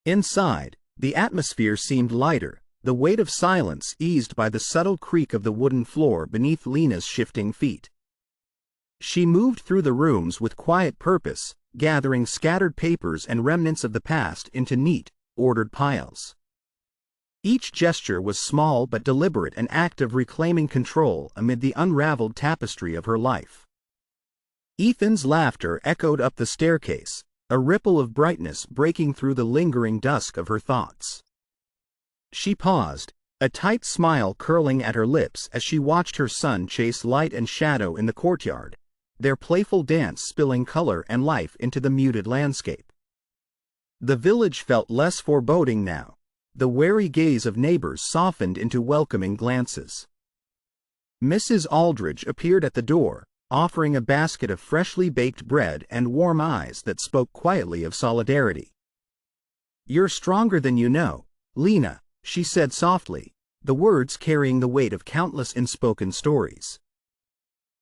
Inside, the atmosphere seemed lighter, the weight of silence eased by the subtle creak of the wooden floor beneath Lena's shifting feet. She moved through the rooms with quiet purpose, gathering scattered papers and remnants of the past into neat, ordered piles. Each gesture was small but deliberate, an act of reclaiming control amid the unraveled tapestry of her life. Ethan's laughter echoed up the staircase, a ripple of brightness breaking through the lingering dusk of her thoughts. She paused, a tight smile curling at her lips as she watched her son chase light and shadow in the courtyard, their playful dance spilling color and life into the muted landscape. The village felt less foreboding now, the wary gaze of neighbors softened into welcoming glances. Mrs. Aldridge appeared at the door, offering a basket of freshly baked bread and warm eyes that spoke quietly of solidarity. "You're stronger than you know, Lena," she said softly, the words carrying the weight of countless unspoken stories.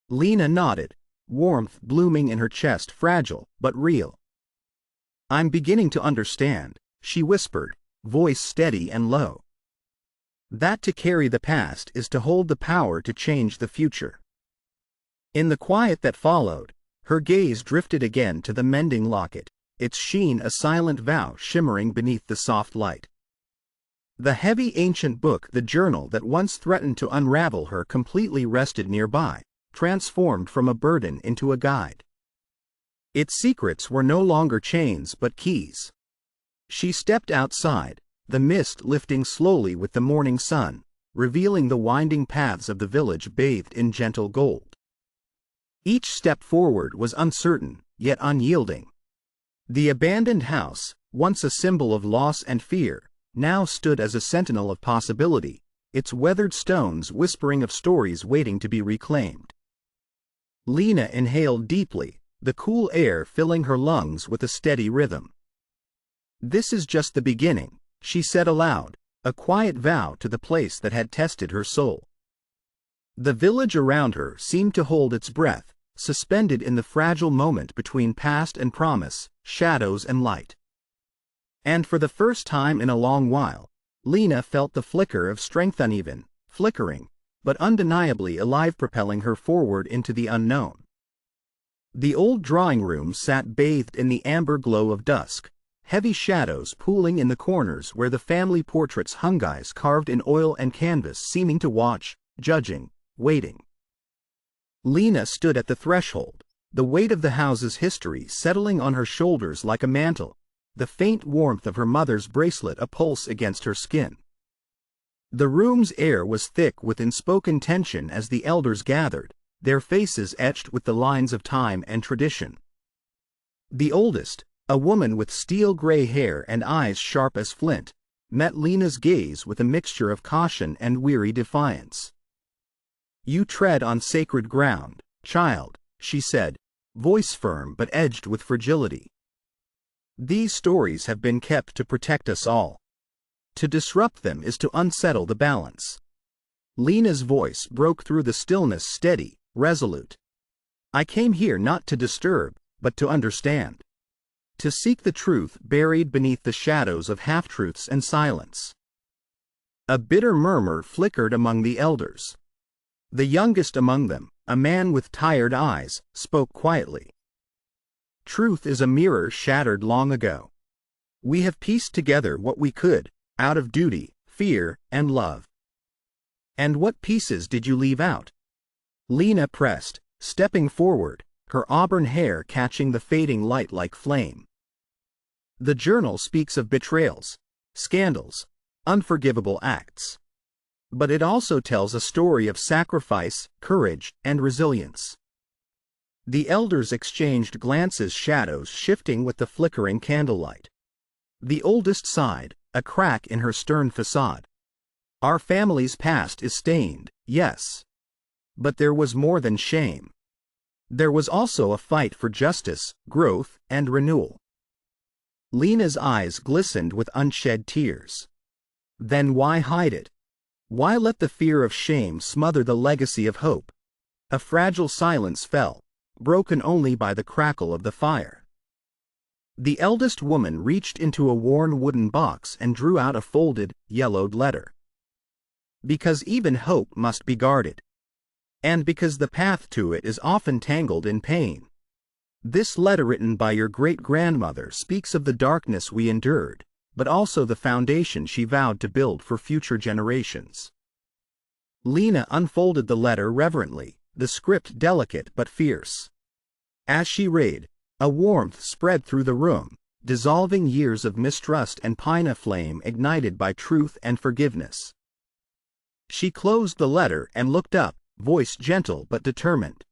Lena nodded, warmth blooming in her chest, fragile but real. "I'm beginning to understand," she whispered, voice steady and low. "That to carry the past is to hold the power to change the future." In the quiet that followed, her gaze drifted again to the mending locket, its sheen a silent vow shimmering beneath the soft light. The heavy ancient book, the journal that once threatened to unravel her completely, rested nearby, transformed from a burden into a guide. Its secrets were no longer chains but keys. She stepped outside, the mist lifting slowly with the morning sun, revealing the winding paths of the village bathed in gentle gold. Each step forward was uncertain, yet unyielding. The abandoned house, once a symbol of loss and fear, now stood as a sentinel of possibility, its weathered stones whispering of stories waiting to be reclaimed. Lena inhaled deeply, the cool air filling her lungs with a steady rhythm. "This is just the beginning," she said aloud, a quiet vow to the place that had tested her soul. The village around her seemed to hold its breath, suspended in the fragile moment between past and promise, shadows and light. And for the first time in a long while, Lena felt the flicker of strength, uneven, flickering, but undeniably alive, propelling her forward into the unknown. The old drawing room sat bathed in the amber glow of dusk, heavy shadows pooling in the corners where the family portraits hung, eyes carved in oil and canvas seeming to watch, judging, waiting. Lena stood at the threshold, the weight of the house's history settling on her shoulders like a mantle, the faint warmth of her mother's bracelet a pulse against her skin. The room's air was thick with unspoken tension as the elders gathered, their faces etched with the lines of time and tradition. The oldest, a woman with steel-gray hair and eyes sharp as flint, met Lena's gaze with a mixture of caution and weary defiance. "You tread on sacred ground, child," she said, voice firm but edged with fragility. "These stories have been kept to protect us all. To disrupt them is to unsettle the balance." Lena's voice broke through the stillness, steady, resolute. "I came here not to disturb, but to understand. To seek the truth buried beneath the shadows of half-truths and silence." A bitter murmur flickered among the elders. The youngest among them, a man with tired eyes, spoke quietly. "Truth is a mirror shattered long ago. We have pieced together what we could, out of duty, fear, and love." "And what pieces did you leave out?" Lena pressed, stepping forward, her auburn hair catching the fading light like flame. "The journal speaks of betrayals, scandals, unforgivable acts. But it also tells a story of sacrifice, courage, and resilience." The elders exchanged glances, shadows shifting with the flickering candlelight. The oldest sighed, a crack in her stern facade. "Our family's past is stained, yes. But there was more than shame. There was also a fight for justice, growth, and renewal." Lena's eyes glistened with unshed tears. "Then why hide it? Why let the fear of shame smother the legacy of hope?" A fragile silence fell, broken only by the crackle of the fire. The eldest woman reached into a worn wooden box and drew out a folded, yellowed letter. "Because even hope must be guarded. And because the path to it is often tangled in pain. This letter written by your great-grandmother speaks of the darkness we endured, but also the foundation she vowed to build for future generations." Lena unfolded the letter reverently, the script delicate but fierce. As she read, a warmth spread through the room, dissolving years of mistrust and a flame ignited by truth and forgiveness. She closed the letter and looked up, voice gentle but determined.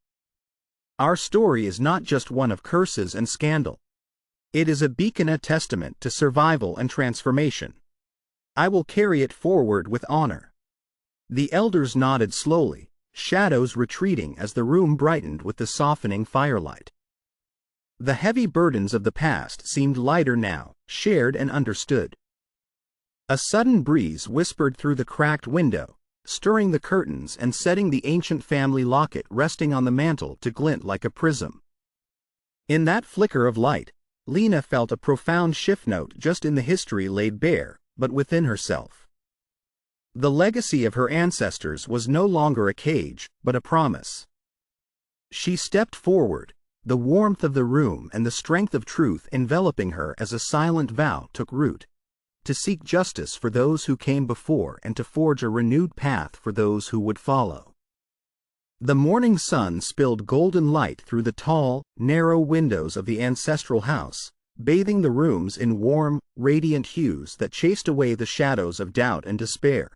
"Our story is not just one of curses and scandal. It is a beacon, a testament to survival and transformation. I will carry it forward with honor." The elders nodded slowly, shadows retreating as the room brightened with the softening firelight. The heavy burdens of the past seemed lighter now, shared and understood. A sudden breeze whispered through the cracked window, stirring the curtains and setting the ancient family locket resting on the mantel to glint like a prism. In that flicker of light, Lena felt a profound shift, not just in the history laid bare, but within herself. The legacy of her ancestors was no longer a cage, but a promise. She stepped forward, the warmth of the room and the strength of truth enveloping her as a silent vow took root. To seek justice for those who came before and to forge a renewed path for those who would follow. The morning sun spilled golden light through the tall, narrow windows of the ancestral house, bathing the rooms in warm, radiant hues that chased away the shadows of doubt and despair.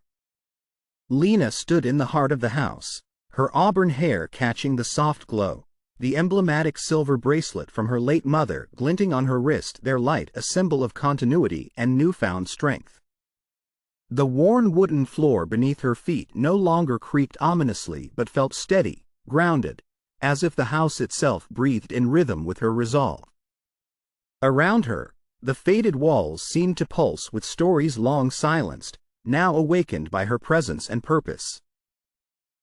Lena stood in the heart of the house, her auburn hair catching the soft glow, the emblematic silver bracelet from her late mother glinting on her wrist, their light a symbol of continuity and newfound strength. The worn wooden floor beneath her feet no longer creaked ominously but felt steady, grounded, as if the house itself breathed in rhythm with her resolve. Around her, the faded walls seemed to pulse with stories long silenced, now awakened by her presence and purpose.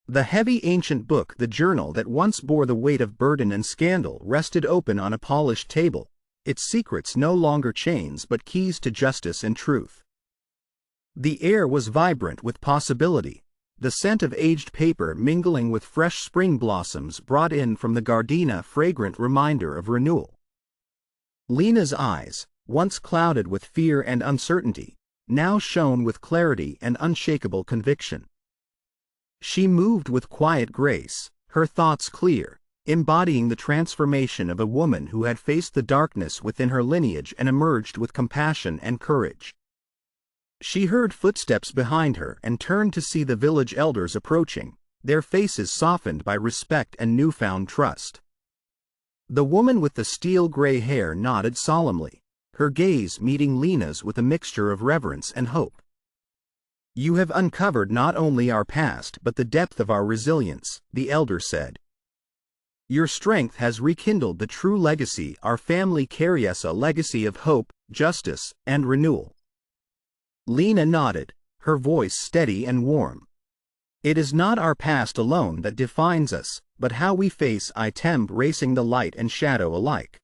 The heavy ancient book, the journal that once bore the weight of burden and scandal, rested open on a polished table, its secrets no longer chains but keys to justice and truth. The air was vibrant with possibility, the scent of aged paper mingling with fresh spring blossoms brought in from the gardenia, fragrant reminder of renewal. Lena's eyes, once clouded with fear and uncertainty, now shone with clarity and unshakable conviction. She moved with quiet grace, her thoughts clear, embodying the transformation of a woman who had faced the darkness within her lineage and emerged with compassion and courage. She heard footsteps behind her and turned to see the village elders approaching, their faces softened by respect and newfound trust. The woman with the steel-gray hair nodded solemnly, her gaze meeting Lena's with a mixture of reverence and hope. "You have uncovered not only our past but the depth of our resilience," the elder said. "Your strength has rekindled the true legacy our family carries, a legacy of hope, justice, and renewal." Lena nodded, her voice steady and warm. "It is not our past alone that defines us, but how we face it, embracing the light and shadow alike.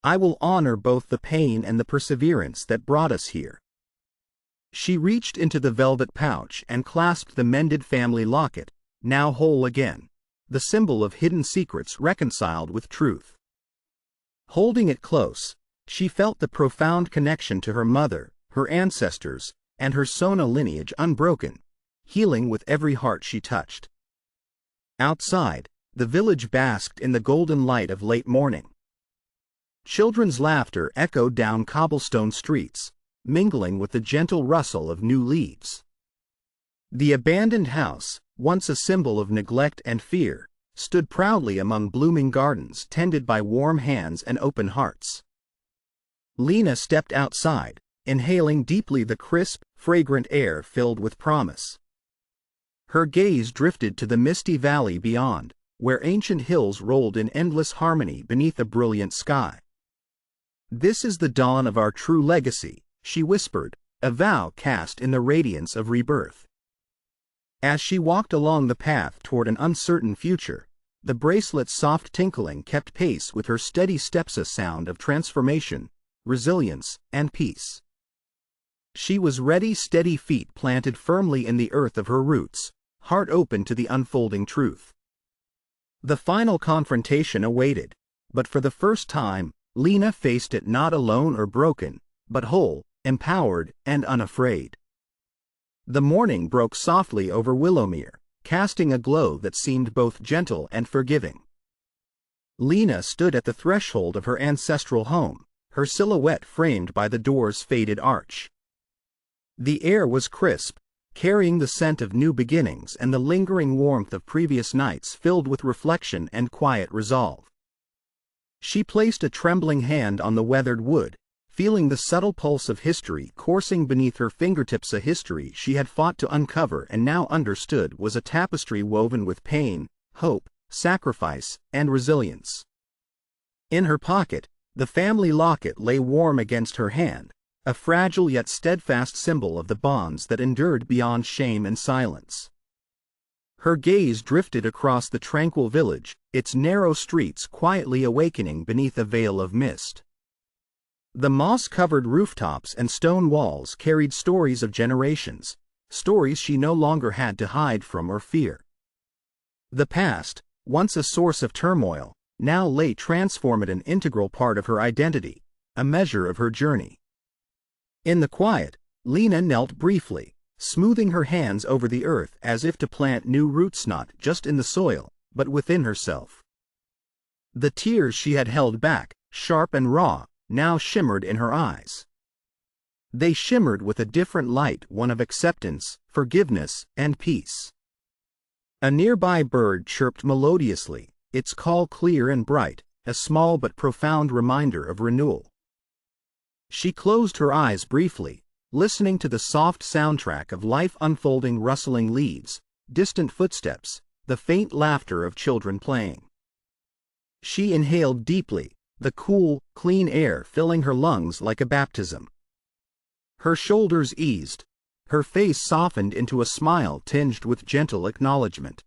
I will honor both the pain and the perseverance that brought us here." She reached into the velvet pouch and clasped the mended family locket, now whole again, the symbol of hidden secrets reconciled with truth. Holding it close, she felt the profound connection to her mother, her ancestors, and her Sona lineage unbroken, healing with every heart she touched. Outside, the village basked in the golden light of late morning. Children's laughter echoed down cobblestone streets, mingling with the gentle rustle of new leaves. The abandoned house, once a symbol of neglect and fear, stood proudly among blooming gardens tended by warm hands and open hearts. Lena stepped outside, inhaling deeply the crisp, fragrant air filled with promise. Her gaze drifted to the misty valley beyond, where ancient hills rolled in endless harmony beneath a brilliant sky. "This is the dawn of our true legacy," she whispered, a vow cast in the radiance of rebirth. As she walked along the path toward an uncertain future, the bracelet's soft tinkling kept pace with her steady steps, a sound of transformation, resilience, and peace. She was ready, steady feet planted firmly in the earth of her roots, heart open to the unfolding truth. The final confrontation awaited, but for the first time, Lena faced it not alone or broken, but whole, empowered, and unafraid. The morning broke softly over Willowmere, casting a glow that seemed both gentle and forgiving. Lena stood at the threshold of her ancestral home, her silhouette framed by the door's faded arch. The air was crisp, carrying the scent of new beginnings and the lingering warmth of previous nights filled with reflection and quiet resolve. She placed a trembling hand on the weathered wood, feeling the subtle pulse of history coursing beneath her fingertips, a history she had fought to uncover and now understood was a tapestry woven with pain, hope, sacrifice, and resilience. In her pocket, the family locket lay warm against her hand, a fragile yet steadfast symbol of the bonds that endured beyond shame and silence. Her gaze drifted across the tranquil village, its narrow streets quietly awakening beneath a veil of mist. The moss-covered rooftops and stone walls carried stories of generations, stories she no longer had to hide from or fear. The past, once a source of turmoil, now lay transformed, an integral part of her identity, a measure of her journey. In the quiet, Lena knelt briefly, smoothing her hands over the earth as if to plant new roots not just in the soil, but within herself. The tears she had held back, sharp and raw, now shimmered in her eyes. They shimmered with a different light, one of acceptance, forgiveness, and peace. A nearby bird chirped melodiously, its call clear and bright, a small but profound reminder of renewal. She closed her eyes briefly, listening to the soft soundtrack of life unfolding, rustling leaves, distant footsteps, the faint laughter of children playing. She inhaled deeply, the cool, clean air filling her lungs like a baptism. Her shoulders eased. Her face softened into a smile tinged with gentle acknowledgement.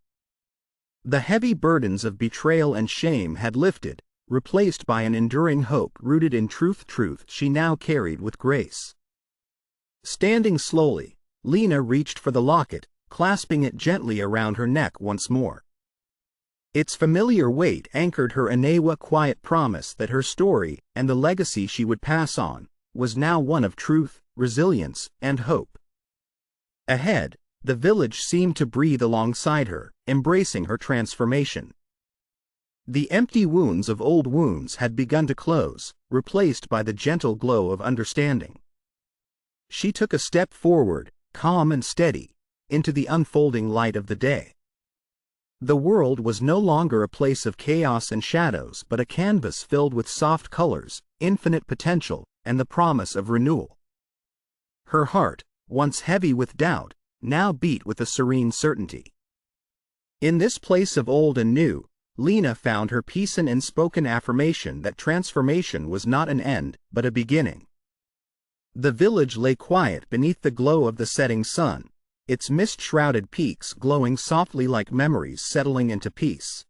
The heavy burdens of betrayal and shame had lifted, replaced by an enduring hope rooted in truth she now carried with grace. Standing slowly, Lena reached for the locket, clasping it gently around her neck once more. Its familiar weight anchored her Anawa quiet promise that her story, and the legacy she would pass on, was now one of truth, resilience, and hope. Ahead, the village seemed to breathe alongside her, embracing her transformation. The empty wounds of old wounds had begun to close, replaced by the gentle glow of understanding. She took a step forward, calm and steady, into the unfolding light of the day. The world was no longer a place of chaos and shadows but a canvas filled with soft colors, infinite potential, and the promise of renewal. Her heart, once heavy with doubt, now beat with a serene certainty. In this place of old and new, Lena found her peace and unspoken affirmation that transformation was not an end, but a beginning. The village lay quiet beneath the glow of the setting sun, its mist-shrouded peaks glowing softly like memories settling into peace.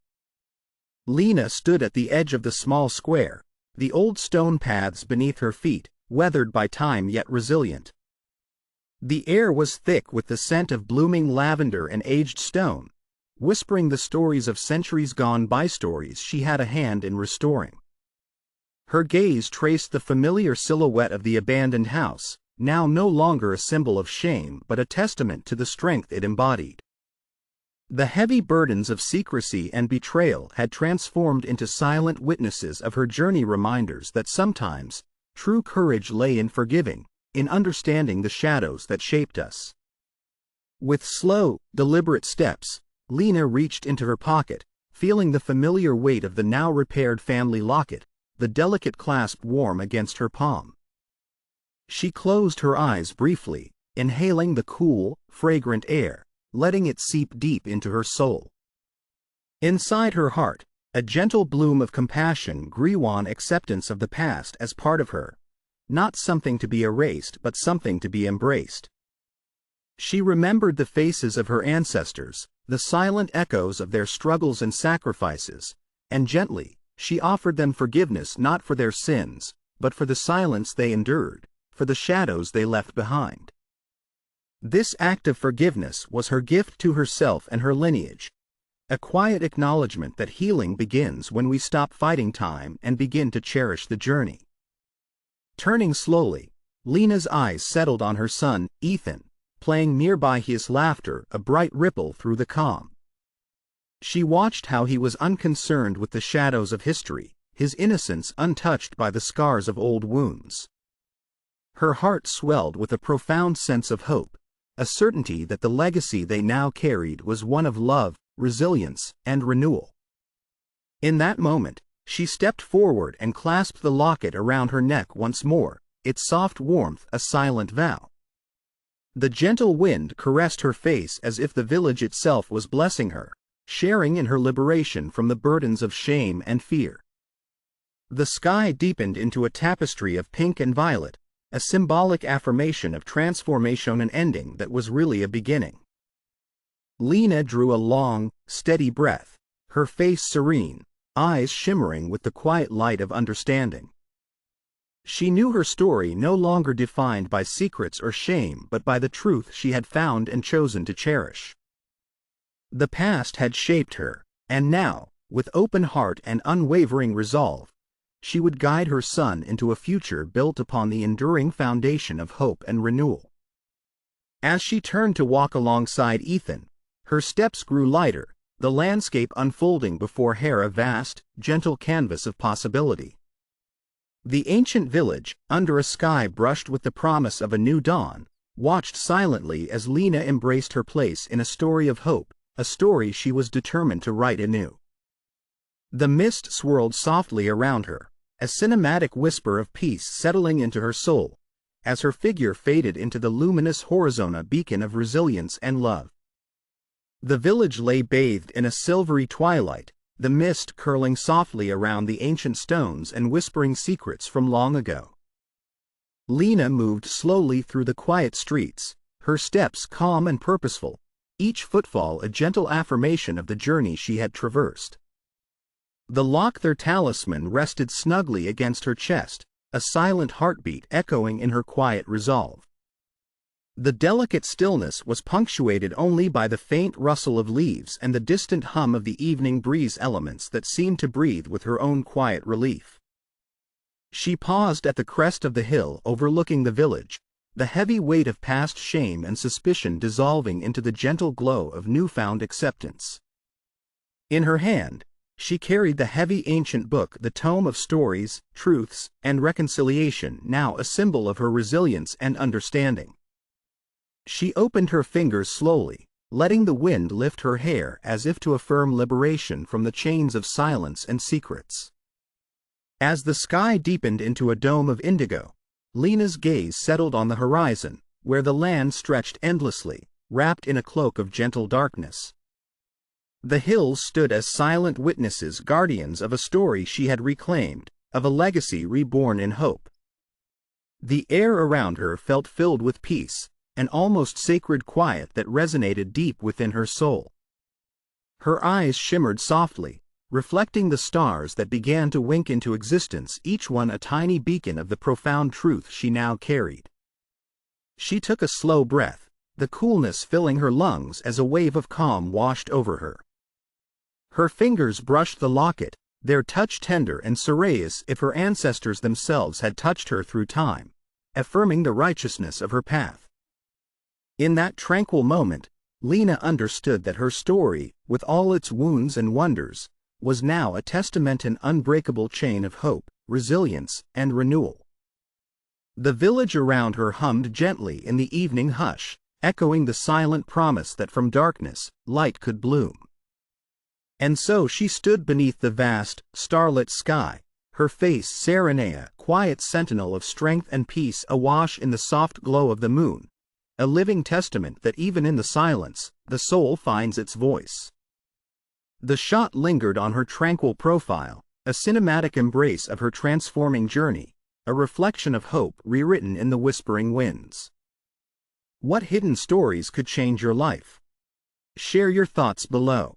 Lena stood at the edge of the small square, the old stone paths beneath her feet, weathered by time yet resilient. The air was thick with the scent of blooming lavender and aged stone, whispering the stories of centuries gone by, stories she had a hand in restoring. Her gaze traced the familiar silhouette of the abandoned house, now no longer a symbol of shame but a testament to the strength it embodied. The heavy burdens of secrecy and betrayal had transformed into silent witnesses of her journey, reminders that sometimes true courage lay in forgiving, in understanding the shadows that shaped us. With slow, deliberate steps, Lena reached into her pocket, feeling the familiar weight of the now repaired family locket, the delicate clasp warm against her palm. She closed her eyes briefly, inhaling the cool, fragrant air, letting it seep deep into her soul. Inside her heart, a gentle bloom of compassion grew, on acceptance of the past as part of her, not something to be erased but something to be embraced. She remembered the faces of her ancestors, the silent echoes of their struggles and sacrifices, and gently, she offered them forgiveness, not for their sins, but for the silence they endured, for the shadows they left behind. This act of forgiveness was her gift to herself and her lineage, a quiet acknowledgement that healing begins when we stop fighting time and begin to cherish the journey. Turning slowly, Lena's eyes settled on her son, Ethan, playing nearby, his laughter a bright ripple through the calm. She watched how he was unconcerned with the shadows of history, his innocence untouched by the scars of old wounds. Her heart swelled with a profound sense of hope, a certainty that the legacy they now carried was one of love, resilience, and renewal. In that moment, she stepped forward and clasped the locket around her neck once more, its soft warmth a silent vow. The gentle wind caressed her face as if the village itself was blessing her, sharing in her liberation from the burdens of shame and fear. The sky deepened into a tapestry of pink and violet, a symbolic affirmation of transformation, an ending that was really a beginning. Lena drew a long, steady breath, her face serene, eyes shimmering with the quiet light of understanding. She knew her story no longer defined by secrets or shame but by the truth she had found and chosen to cherish. The past had shaped her, and now, with open heart and unwavering resolve, she would guide her son into a future built upon the enduring foundation of hope and renewal. As she turned to walk alongside Ethan, her steps grew lighter, the landscape unfolding before her a vast, gentle canvas of possibility. The ancient village, under a sky brushed with the promise of a new dawn, watched silently as Lena embraced her place in a story of hope, a story she was determined to write anew. The mist swirled softly around her, a cinematic whisper of peace settling into her soul, as her figure faded into the luminous horizon, a beacon of resilience and love. The village lay bathed in a silvery twilight, the mist curling softly around the ancient stones and whispering secrets from long ago. Lena moved slowly through the quiet streets, her steps calm and purposeful, each footfall a gentle affirmation of the journey she had traversed. The Lochthar talisman rested snugly against her chest, a silent heartbeat echoing in her quiet resolve. The delicate stillness was punctuated only by the faint rustle of leaves and the distant hum of the evening breeze, elements that seemed to breathe with her own quiet relief. She paused at the crest of the hill overlooking the village, the heavy weight of past shame and suspicion dissolving into the gentle glow of newfound acceptance. In her hand, she carried the heavy ancient book, the tome of stories, truths, and reconciliation, now a symbol of her resilience and understanding. She opened her fingers slowly, letting the wind lift her hair as if to affirm liberation from the chains of silence and secrets. As the sky deepened into a dome of indigo, Lena's gaze settled on the horizon, where the land stretched endlessly, wrapped in a cloak of gentle darkness. The hills stood as silent witnesses, guardians of a story she had reclaimed, of a legacy reborn in hope. The air around her felt filled with peace, an almost sacred quiet that resonated deep within her soul. Her eyes shimmered softly, reflecting the stars that began to wink into existence, each one a tiny beacon of the profound truth she now carried. She took a slow breath, the coolness filling her lungs as a wave of calm washed over her. Her fingers brushed the locket, their touch tender and serious if her ancestors themselves had touched her through time, affirming the righteousness of her path. In that tranquil moment, Lena understood that her story, with all its wounds and wonders, was now a testament, an unbreakable chain of hope, resilience, and renewal. The village around her hummed gently in the evening hush, echoing the silent promise that from darkness, light could bloom. And so she stood beneath the vast, starlit sky, her face serene, quiet sentinel of strength and peace awash in the soft glow of the moon, a living testament that even in the silence, the soul finds its voice. The shot lingered on her tranquil profile, a cinematic embrace of her transforming journey, a reflection of hope rewritten in the whispering winds. What hidden stories could change your life? Share your thoughts below.